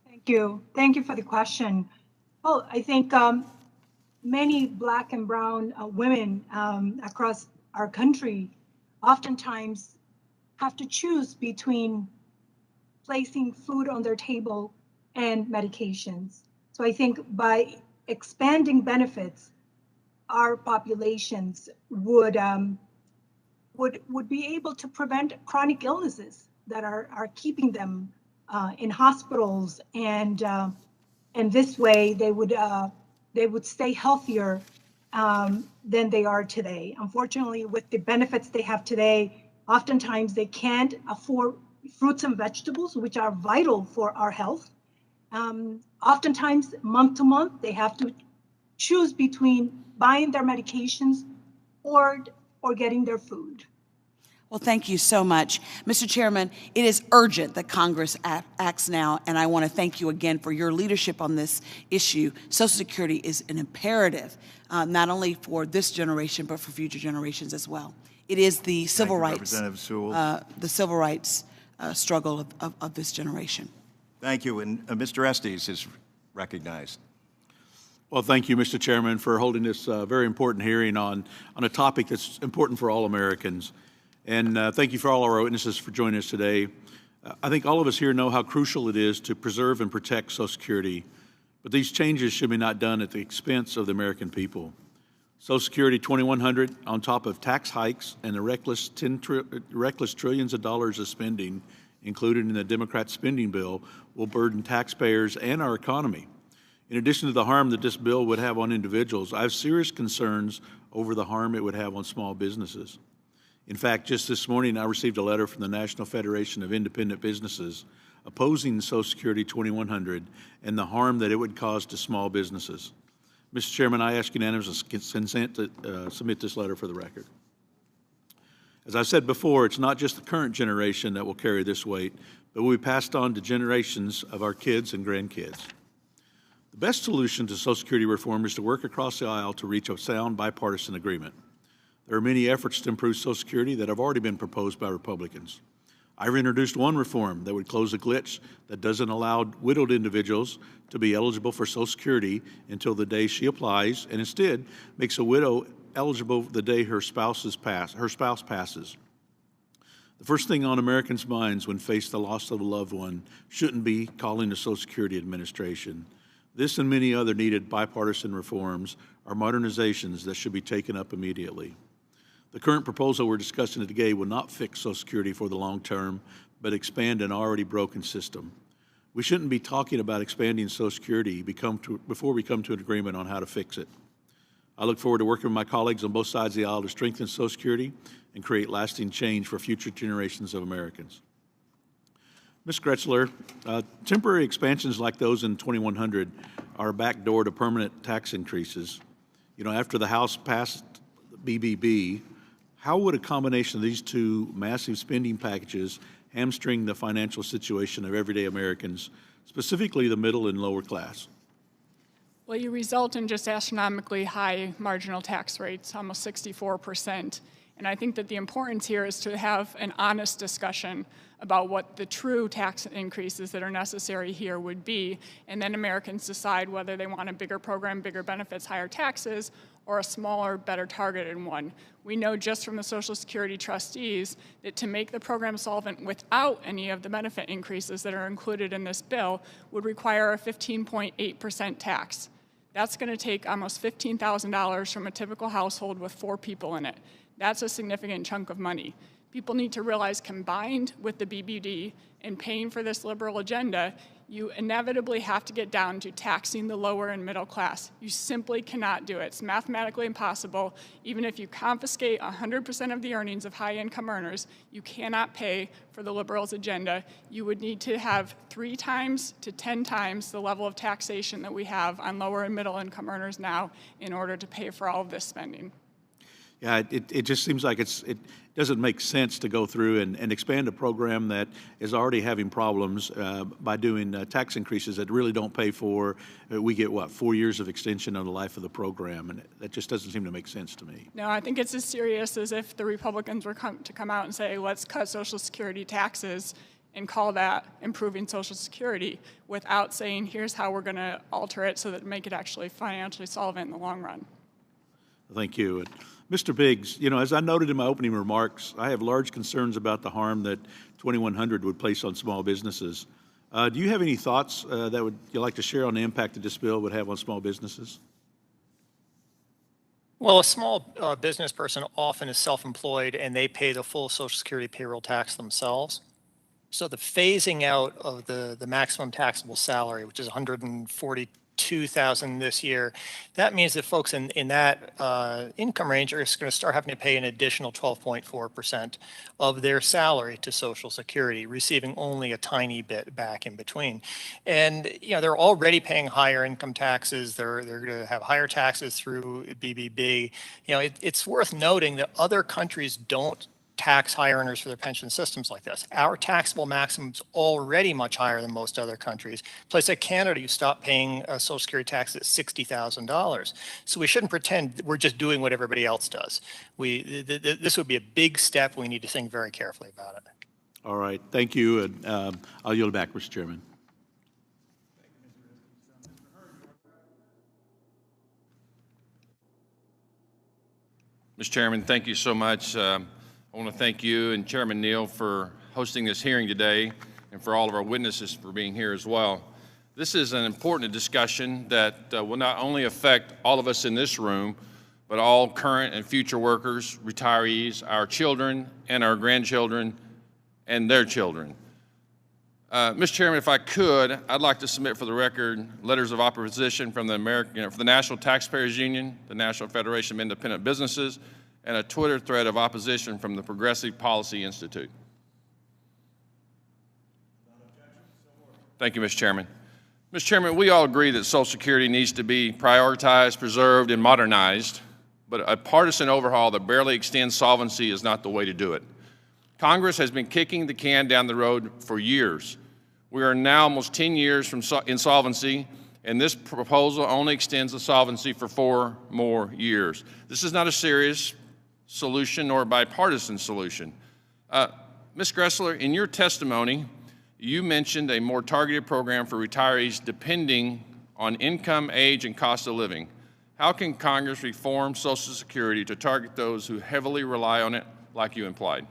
S6: Thank you. Thank you for the question. Well, I think many Black and brown women across our country oftentimes have to choose between placing food on their table and medications. So I think by expanding benefits, our populations would be able to prevent chronic illnesses that are keeping them in hospitals, and this way they would stay healthier than they are today. Unfortunately, with the benefits they have today, oftentimes they can't afford fruits and vegetables, which are vital for our health. Oftentimes, month to month, they have to choose between buying their medications or getting their food.
S16: Well, thank you so much. Mr. Chairman, it is urgent that Congress acts now, and I want to thank you again for your leadership on this issue. Social Security is an imperative, not only for this generation, but for future generations as well. It is the civil rights, struggle of this generation.
S1: Thank you. And Mr. Estes is recognized.
S17: Well, thank you, Mr. Chairman, for holding this very important hearing on a topic that's important for all Americans. And thank you for all our witnesses for joining us today. I think all of us here know how crucial it is to preserve and protect Social Security, but these changes should be not done at the expense of the American people. Social Security 2100, on top of tax hikes and the reckless trillions of dollars of spending included in the Democrat spending bill, will burden taxpayers and our economy. In addition to the harm that this bill would have on individuals, I have serious concerns over the harm it would have on small businesses. In fact, just this morning, I received a letter from the National Federation of Independent Businesses opposing Social Security 2100 and the harm that it would cause to small businesses. Mr. Chairman, I ask unanimous consent to submit this letter for the record. As I said before, it's not just the current generation that will carry this weight, but will be passed on to generations of our kids and grandkids. The best solution to Social Security reform is to work across the aisle to reach a sound bipartisan agreement. There are many efforts to improve Social Security that have already been proposed by Republicans. I've introduced one reform that would close a glitch that doesn't allow widowed individuals to be eligible for Social Security until the day she applies, and instead makes a widow eligible the day her spouse passes. The first thing on Americans' minds when faced the loss of a loved one shouldn't be calling the Social Security Administration. This and many other needed bipartisan reforms are modernizations that should be taken up immediately. The current proposal we're discussing today will not fix Social Security for the long term, but expand an already broken system. We shouldn't be talking about expanding Social Security before we come to an agreement on how to fix it. I look forward to working with my colleagues on both sides of the aisle to strengthen Social Security and create lasting change for future generations of Americans. Ms. Gretzler, temporary expansions like those in 2100 are a backdoor to permanent tax increases. You know, after the House passed BBB, how would a combination of these two massive spending packages hamstring the financial situation of everyday Americans, specifically the middle and lower class?
S10: Well, you result in just astronomically high marginal tax rates, almost 64%. And I think that the importance here is to have an honest discussion about what the true tax increases that are necessary here would be, and then Americans decide whether they want a bigger program, bigger benefits, higher taxes, or a smaller, better targeted one. We know just from the Social Security trustees that to make the program solvent without any of the benefit increases that are included in this bill would require a 15.8% tax. That's going to take almost $15,000 from a typical household with 4 people in it. That's a significant chunk of money. People need to realize, combined with the BBD and paying for this liberal agenda, you inevitably have to get down to taxing the lower and middle class. You simply cannot do it. It's mathematically impossible. Even if you confiscate 100% of the earnings of high-income earners, you cannot pay for the liberals' agenda. You would need to have 3 times to 10 times the level of taxation that we have on lower and middle-income earners now in order to pay for all of this spending.
S17: Yeah, it just seems like it doesn't make sense to go through and expand a program that is already having problems by doing tax increases that really don't pay for. We get, 4 years of extension on the life of the program, and that just doesn't seem to make sense to me.
S10: No, I think it's as serious as if the Republicans were to come out and say, let's cut Social Security taxes and call that improving Social Security without saying, here's how we're going to alter it so that make it actually financially solvent in the long run.
S17: Thank you. And Mr. Biggs, you know, as I noted in my opening remarks, I have large concerns about the harm that 2100 would place on small businesses. Do you have any thoughts that you'd like to share on the impact that this bill would have on small businesses?
S7: Well, a small business person often is self-employed and they pay the full Social Security payroll tax themselves. So the phasing out of the maximum taxable salary, which is $142,000 this year, that means that folks in that income range are going to start having to pay an additional 12.4% of their salary to Social Security, receiving only a tiny bit back in between. And you know, they're already paying higher income taxes. They're going to have higher taxes through BBB. You know, it's worth noting that other countries don't tax high earners for their pension systems like this. Our taxable maximum is already much higher than most other countries. Place like Canada, you stop paying Social Security tax at $60,000. So we shouldn't pretend we're just doing what everybody else does. This would be a big step. We need to think very carefully about it.
S17: All right, thank you, and I'll yield back, Mr. Chairman.
S18: Mr. Chairman, thank you so much. I want to thank you and Chairman Neal for hosting this hearing today and for all of our witnesses for being here as well. This is an important discussion that will not only affect all of us in this room, but all current and future workers, retirees, our children and our grandchildren and their children. Mr. Chairman, if I could, I'd like to submit for the record letters of opposition from the for the National Taxpayers Union, the National Federation of Independent Businesses, and a Twitter thread of opposition from the Progressive Policy Institute. Thank you, Mr. Chairman. Mr. Chairman, we all agree that Social Security needs to be prioritized, preserved, and modernized, but a partisan overhaul that barely extends solvency is not the way to do it. Congress has been kicking the can down the road for years. We are now almost 10 years from insolvency, and this proposal only extends the solvency for 4 more years. This is not a serious solution nor a bipartisan solution. Ms. Gressler, in your testimony, you mentioned a more targeted program for retirees depending on income, age, and cost of living. How can Congress reform Social Security to target those who heavily rely on it, like you implied?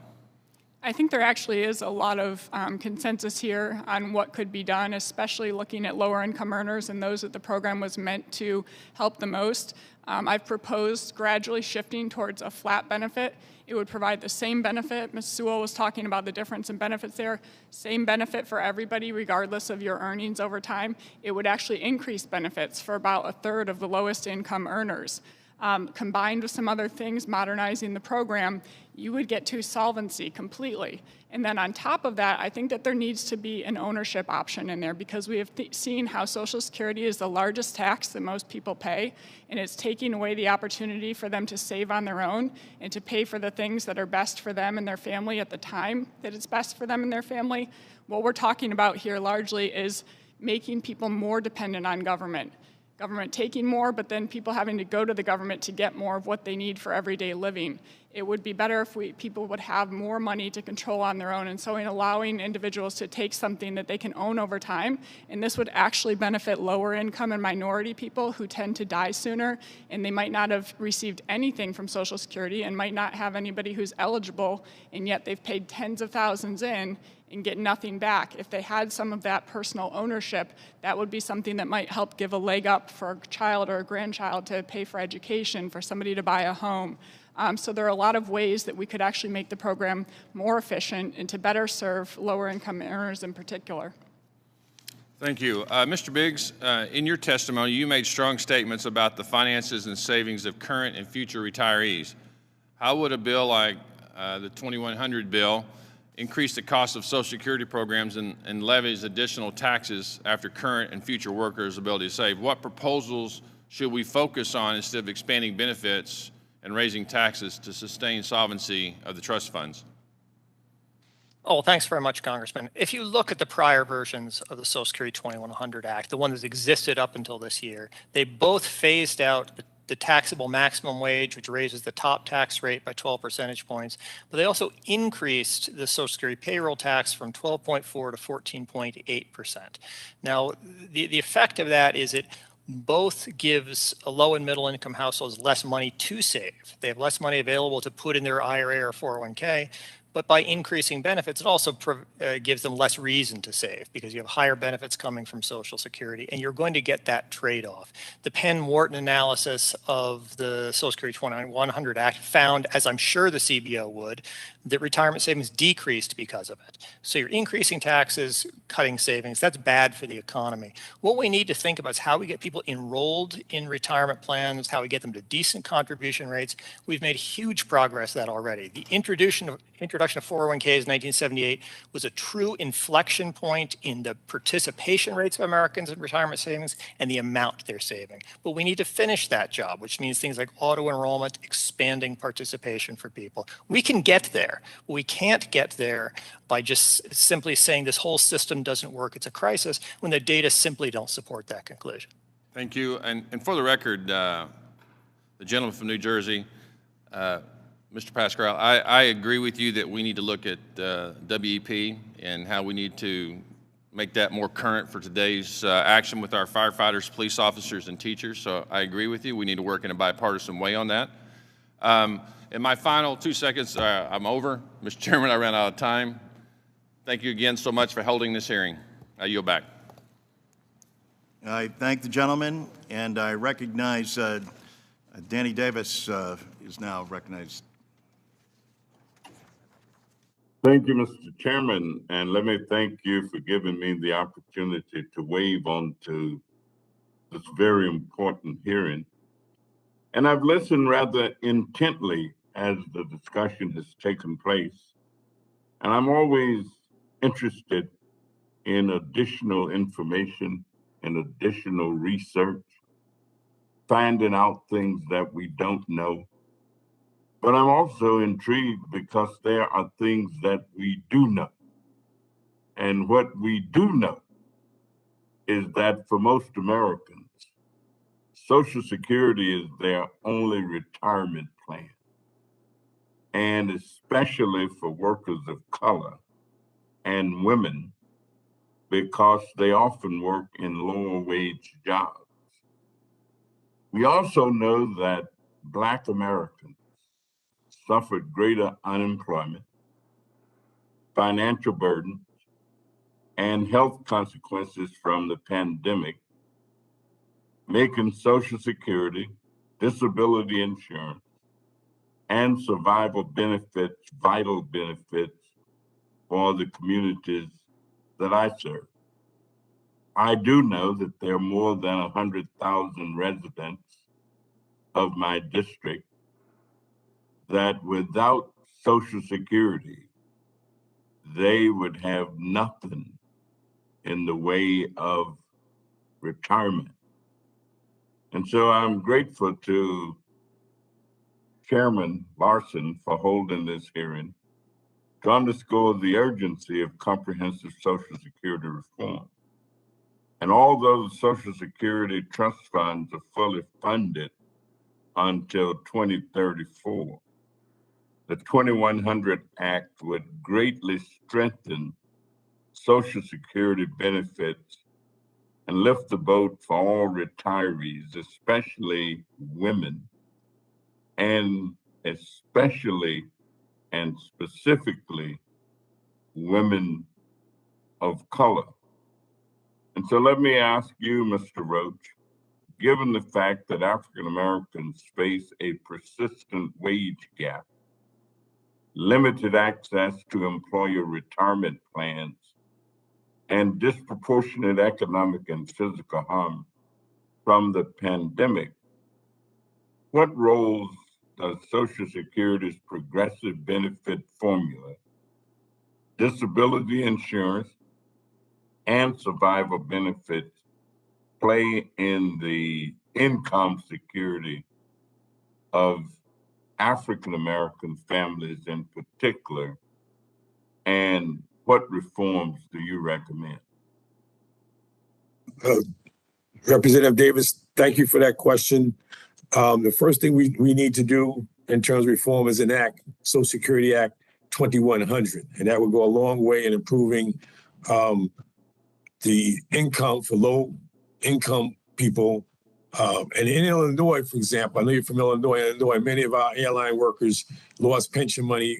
S10: I think there actually is a lot of consensus here on what could be done, especially looking at lower income earners and those that the program was meant to help the most. I've proposed gradually shifting towards a flat benefit. It would provide the same benefit. Ms. Sewell was talking about the difference in benefits there. Same benefit for everybody, regardless of your earnings over time. It would actually increase benefits for about 1/3 of the lowest income earners. Combined with some other things, modernizing the program, you would get to solvency completely. And then on top of that, I think that there needs to be an ownership option in there because we have seen how Social Security is the largest tax that most people pay, and it's taking away the opportunity for them to save on their own and to pay for the things that are best for them and their family at the time that it's best for them and their family. What we're talking about here largely is making people more dependent on government. Government taking more, but then people having to go to the government to get more of what they need for everyday living. It would be better if people would have more money to control on their own, and so in allowing individuals to take something that they can own over time, and this would actually benefit lower income and minority people who tend to die sooner, and they might not have received anything from Social Security and might not have anybody who's eligible, and yet they've paid tens of thousands in and get nothing back. If they had some of that personal ownership, that would be something that might help give a leg up for a child or a grandchild to pay for education, for somebody to buy a home. So there are a lot of ways that we could actually make the program more efficient and to better serve lower income earners in particular.
S18: Thank you. Mr. Biggs, in your testimony, you made strong statements about the finances and savings of current and future retirees. How would a bill like the 2100 bill increase the cost of Social Security programs and levies additional taxes after current and future workers' ability to save? What proposals should we focus on instead of expanding benefits and raising taxes to sustain solvency of the trust funds?
S7: Oh, thanks very much, Congressman. If you look at the prior versions of the Social Security 2100 Act, the one that existed up until this year, they both phased out the taxable maximum wage, which raises the top tax rate by 12 percentage points, but they also increased the Social Security payroll tax from 12.4 to 14.8%. Now, the effect of that is it both gives a low and middle income households less money to save. They have less money available to put in their IRA or 401k, but by increasing benefits, it also gives them less reason to save because you have higher benefits coming from Social Security, and you're going to get that trade-off. The Penn-Wharton analysis of the Social Security 2100 Act found, as I'm sure the CBO would, that retirement savings decreased because of it. So you're increasing taxes, cutting savings. That's bad for the economy. What we need to think about is how we get people enrolled in retirement plans, how we get them to decent contribution rates. We've made huge progress that already. The introduction of introduction of 401ks in 1978 was a true inflection point in the participation rates of Americans in retirement savings and the amount they're saving. But we need to finish that job, which means things like auto enrollment, expanding participation for people. We can get there. But we can't get there by just simply saying this whole system doesn't work, it's a crisis, when the data simply don't support that conclusion.
S18: Thank you. And for the record, the gentleman from New Jersey, Mr. Pascal, I agree with you that we need to look at WEP and how we need to make that more current for today's action with our firefighters, police officers, and teachers. So I agree with you. We need to work in a bipartisan way on that. In my final 2 seconds, I'm over. Mr. Chairman, I ran out of time. Thank you again so much for holding this hearing. I yield back.
S1: I thank the gentleman, and I recognize Danny Davis is now recognized.
S19: Thank you, Mr. Chairman, and let me thank you for giving me the opportunity to wave onto this very important hearing. And I've listened rather intently as the discussion has taken place, and I'm always interested in additional information and additional research, finding out things that we don't know. But I'm also intrigued because there are things that we do know. And what we do know is that for most Americans, Social Security is their only retirement plan. And especially for workers of color and women, because they often work in lower wage jobs. We also know that Black Americans suffered greater unemployment, financial burdens, and health consequences from the pandemic, making Social Security, disability insurance, and survival benefits vital benefits for the communities that I serve. I do know that there are more than 100,000 residents of my district that without Social Security, they would have nothing in the way of retirement. And so I'm grateful to Chairman Larson for holding this hearing to underscore the urgency of comprehensive Social Security reform. And although the Social Security trust funds are fully funded until 2034, the 2100 Act would greatly strengthen Social Security benefits and lift the boat for all retirees, especially women, and especially and specifically women of color. And so let me ask you, Mr. Roach, given the fact that African Americans face a persistent wage gap, limited access to employer retirement plans, and disproportionate economic and physical harm from the pandemic, what roles does Social Security's progressive benefit formula, disability insurance, and survival benefits play in the income security of African American families in particular, and what reforms do you recommend?
S3: Representative Davis, thank you for that question. The first thing we need to do in terms of reform is enact Social Security Act 2100, and that would go a long way in improving the income for low income people. And in Illinois, for example, I know you're from Illinois, many of our airline workers lost pension money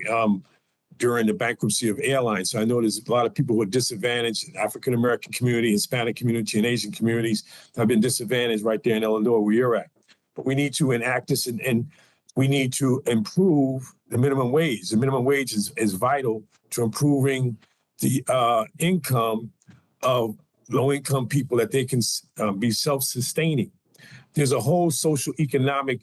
S3: during the bankruptcy of airlines. So I know there's a lot of people who are disadvantaged, African-American community, Hispanic community, and Asian communities have been disadvantaged right there in Illinois where you're at. But we need to enact this and we need to improve the minimum wage. The minimum wage is vital to improving the income of low-income people that they can be self-sustaining. There's a whole social economic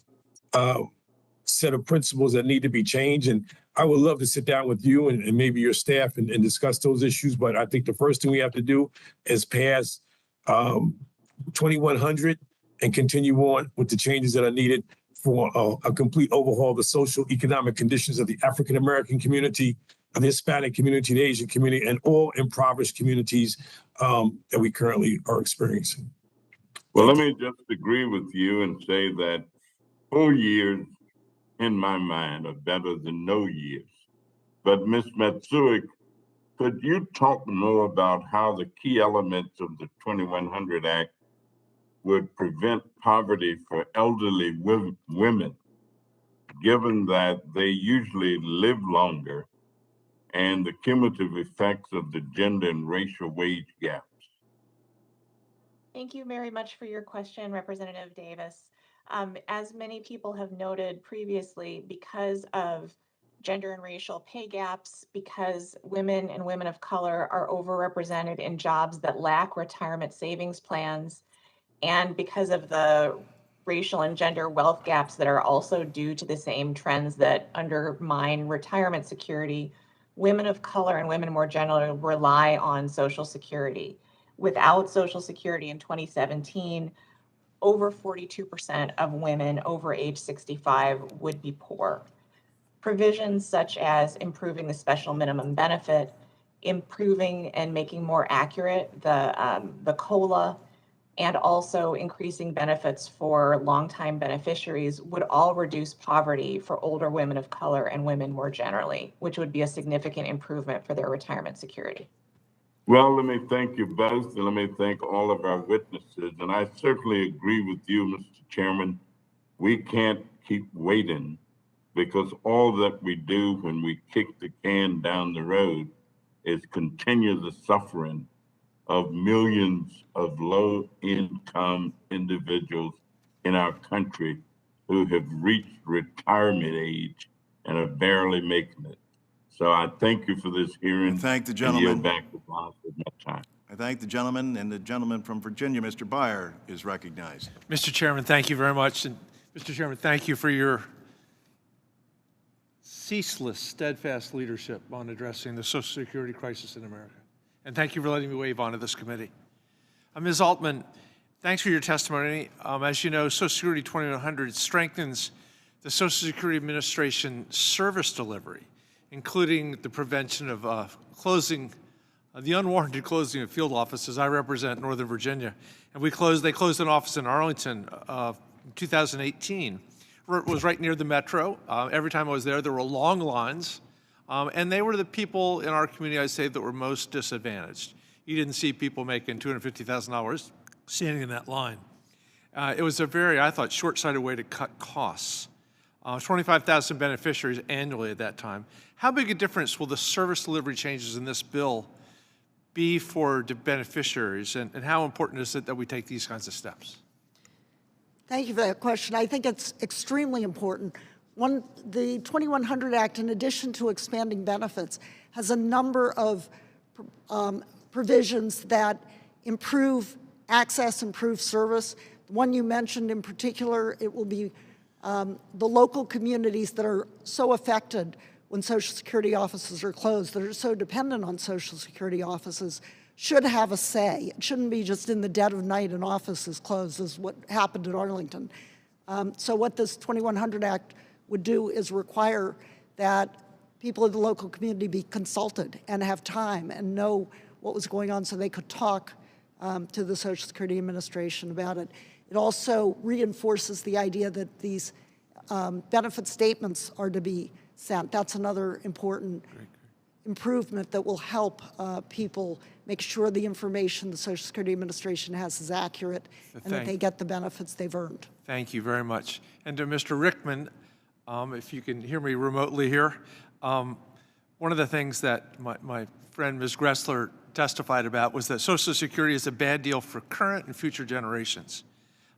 S3: set of principles that need to be changed. And I would love to sit down with you and maybe your staff and discuss those issues. But I think the first thing we have to do is pass 2100 and continue on with the changes that are needed for a complete overhaul of the social economic conditions of the African American community, of the Hispanic community, the Asian community, and all impoverished communities that we currently are experiencing.
S19: Well, let me just agree with you and say that 4 years in my mind are better than no years. But Ms. Matsuik, could you talk more about how the key elements of the 2100 Act would prevent poverty for elderly women, given that they usually live longer, and the cumulative effects of the gender and racial wage gaps?
S9: Thank you very much for your question, Representative Davis. As many people have noted previously, because of gender and racial pay gaps, because women and women of color are overrepresented in jobs that lack retirement savings plans, and because of the racial and gender wealth gaps that are also due to the same trends that undermine retirement security, women of color and women more generally rely on Social Security. Without Social Security in 2017, over 42% of women over age 65 would be poor. Provisions such as improving the special minimum benefit, improving and making more accurate the COLA, and also increasing benefits for longtime beneficiaries would all reduce poverty for older women of color and women more generally, which would be a significant improvement for their retirement security.
S19: Well, let me thank you both, and let me thank all of our witnesses. And I certainly agree with you, Mr. Chairman. We can't keep waiting, because all that we do when we kick the can down the road is continue the suffering of millions of low-income individuals in our country who have reached retirement age and are barely making it. So I thank you for this hearing.
S1: I thank the
S19: And
S1: gentleman.
S19: yield back the balance of my time.
S1: I thank the gentleman, and the gentleman from Virginia, Mr. Byer, is recognized.
S20: Mr. Chairman, thank you very much. And Mr. Chairman, thank you for your ceaseless, steadfast leadership on addressing the Social Security crisis in America. And thank you for letting me wave onto this committee. Ms. Altman, thanks for your testimony. As you know, Social Security 2100 strengthens the Social Security Administration service delivery, including the prevention of the unwarranted closing of field offices. I represent Northern Virginia, and they closed an office in Arlington in 2018. It was right near the metro. Every time I was there were long lines, and they were the people in our community, I'd say, that were most disadvantaged. You didn't see people making $250,000 standing in that line. It was a very, I thought, short-sighted way to cut costs. 25,000 beneficiaries annually at that time. How big a difference will the service delivery changes in this bill be for the beneficiaries, and how important is it that we take these kinds of steps?
S4: Thank you for that question. I think it's extremely important. The 2100 Act, in addition to expanding benefits, has a number of provisions that improve access, improve service. The one you mentioned in particular, it will be the local communities that are so affected when Social Security offices are closed, that are so dependent on Social Security offices, should have a say. It shouldn't be just in the dead of night an office is closed, as what happened at Arlington. So what this 2100 Act would do is require that people in the local community be consulted and have time and know what was going on so they could talk to the Social Security Administration about it. It also reinforces the idea that these benefit statements are to be sent. That's another important improvement that will help people make sure the information the Social Security Administration has is accurate and that they get the benefits they've earned.
S20: Thank you very much. And to Mr. Rickman, if you can hear me remotely here, one of the things that my friend Ms. Gressler testified about was that Social Security is a bad deal for current and future generations.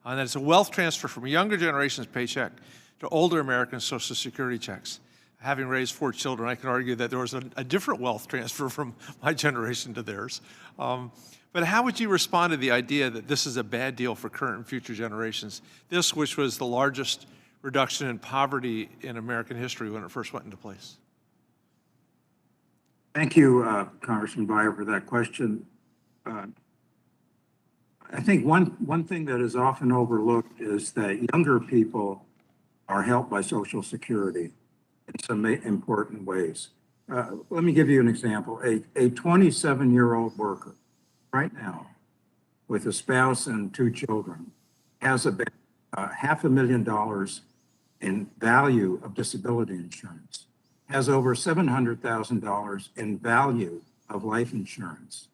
S20: And that it's a wealth transfer from younger generations' paycheck to older Americans' Social Security checks. Having raised 4 children, I can argue that there was a different wealth transfer from my generation to theirs. But how would you respond to the idea that this is a bad deal for current and future generations? This, which was the largest reduction in poverty in American history when it first went into place?
S11: Thank you, Congressman Byer, for that question. I think one thing that is often overlooked is that younger people are helped by Social Security in some important ways. Let me give you an example. A 27-year-old worker right now with a spouse and 2 children has about $500,000 in value of disability insurance, has over $700,000 in value of life insurance.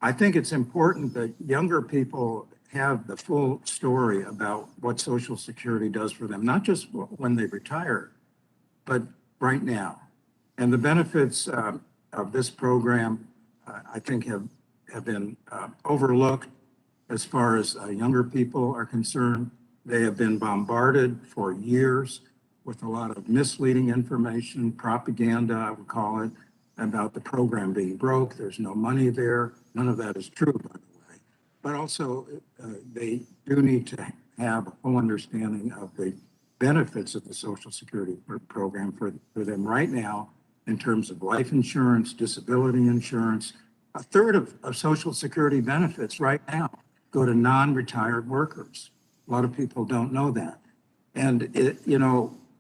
S11: I think it's important that younger people have the full story about what Social Security does for them, not just when they retire, but right now. And the benefits of this program, I think, have been overlooked as far as younger people are concerned. They have been bombarded for years with a lot of misleading information, propaganda, I would call it, about the program being broke. There's no money there. None of that is true, by the way. But also, they do need to have a full understanding of the benefits of the Social Security program for them right now in terms of life insurance, disability insurance. A third of Social Security benefits right now go to non-retired workers. A lot of people don't know that. And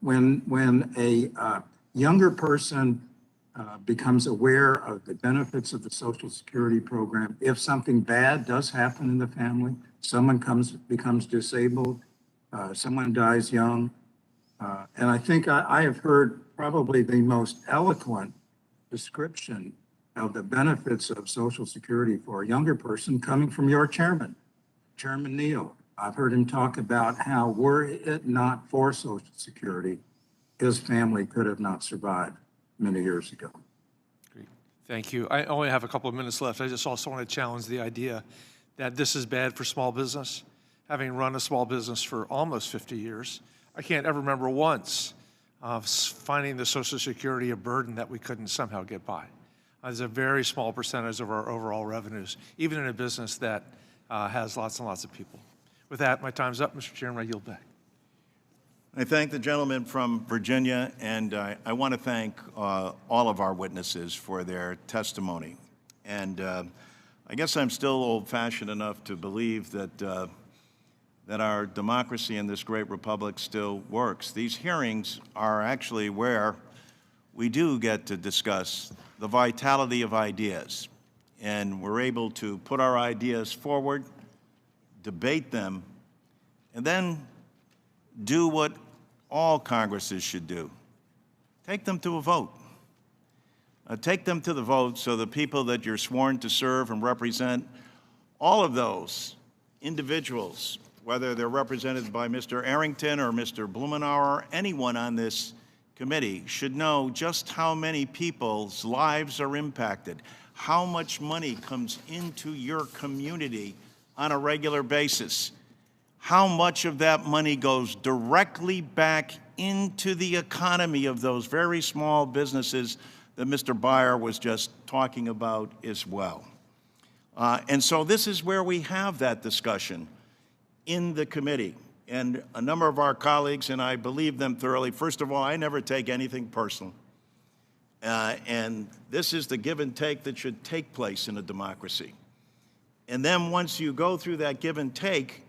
S11: when a younger person becomes aware of the benefits of the Social Security program, if something bad does happen in the family, someone becomes disabled, someone dies young, and I think I have heard probably the most eloquent description of the benefits of Social Security for a younger person coming from your chairman, Chairman Neal. I've heard him talk about how were it not for Social Security, his family could have not survived many years ago.
S20: Great. Thank you. I only have a couple of minutes left. I just also want to challenge the idea that this is bad for small business. Having run a small business for almost 50 years, I can't ever remember once finding the Social Security a burden that we couldn't somehow get by. It's a very small percentage of our overall revenues, even in a business that has lots and lots of people. With that, my time's up, Mr. Chairman. I yield back.
S1: I thank the gentleman from Virginia, and I want to thank all of our witnesses for their testimony. And I guess I'm still old-fashioned enough to believe that that our democracy in this great republic still works. These hearings are actually where we do get to discuss the vitality of ideas, and we're able to put our ideas forward, debate them, and then do what all Congresses should do. Take them to a vote. Take them to the vote so the people that you're sworn to serve and represent, all of those individuals, whether they're represented by Mr. Arrington or Mr. Blumenauer or anyone on this committee, should know just how many people's lives are impacted, how much money comes into your community on a regular basis, how much of that money goes directly back into the economy of those very small businesses that Mr. Byer was just talking about as well. And so this is where we have that discussion in the committee. And a number of our colleagues, and I believe them thoroughly, first of all, I never take anything personal. And this is the give and take that should take place in a democracy. And then once you go through that give and take,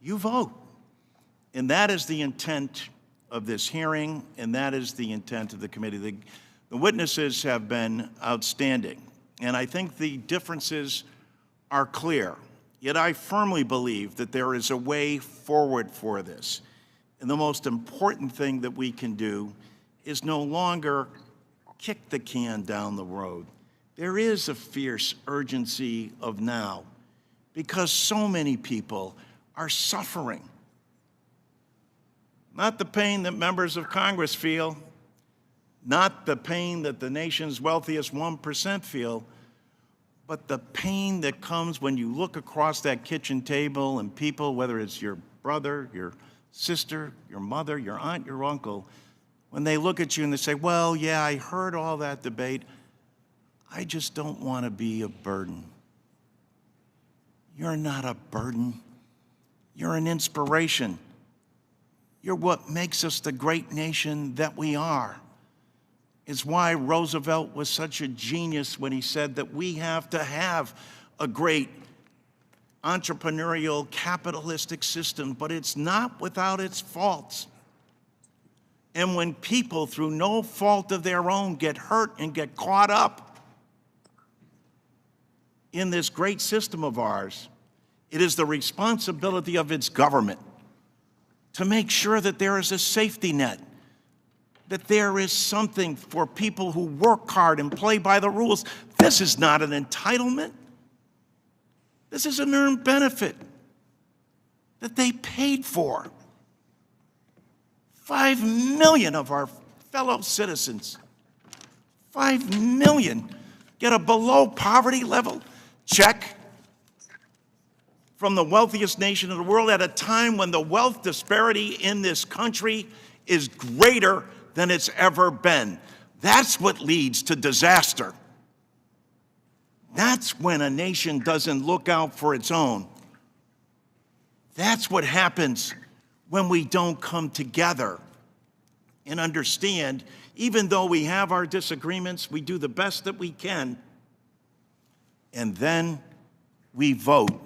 S1: you vote. And that is the intent of this hearing, and that is the intent of the committee. The witnesses have been outstanding, and I think the differences are clear. Yet I firmly believe that there is a way forward for this. And the most important thing that we can do is no longer kick the can down the road. There is a fierce urgency of now because so many people are suffering. Not the pain that members of Congress feel, not the pain that the nation's wealthiest 1% feel, but the pain that comes when you look across that kitchen table and people, whether it's your brother, your sister, your mother, your aunt, your uncle, when they look at you and they say, well, yeah, I heard all that debate. I just don't want to be a burden. You're not a burden. You're an inspiration. You're what makes us the great nation that we are. It's why Roosevelt was such a genius when he said that we have to have a great entrepreneurial capitalistic system, but it's not without its faults. And when people, through no fault of their own, get hurt and get caught up in this great system of ours, it is the responsibility of its government to make sure that there is a safety net, that there is something for people who work hard and play by the rules. This is not an entitlement. This is an earned benefit that they paid for. 5 million of our fellow citizens, 5 million, get a below poverty level check from the wealthiest nation in the world at a time when the wealth disparity in this country is greater than it's ever been. That's what leads to disaster. That's when a nation doesn't look out for its own. That's what happens when we don't come together and understand, even though we have our disagreements, we do the best that we can, and then we vote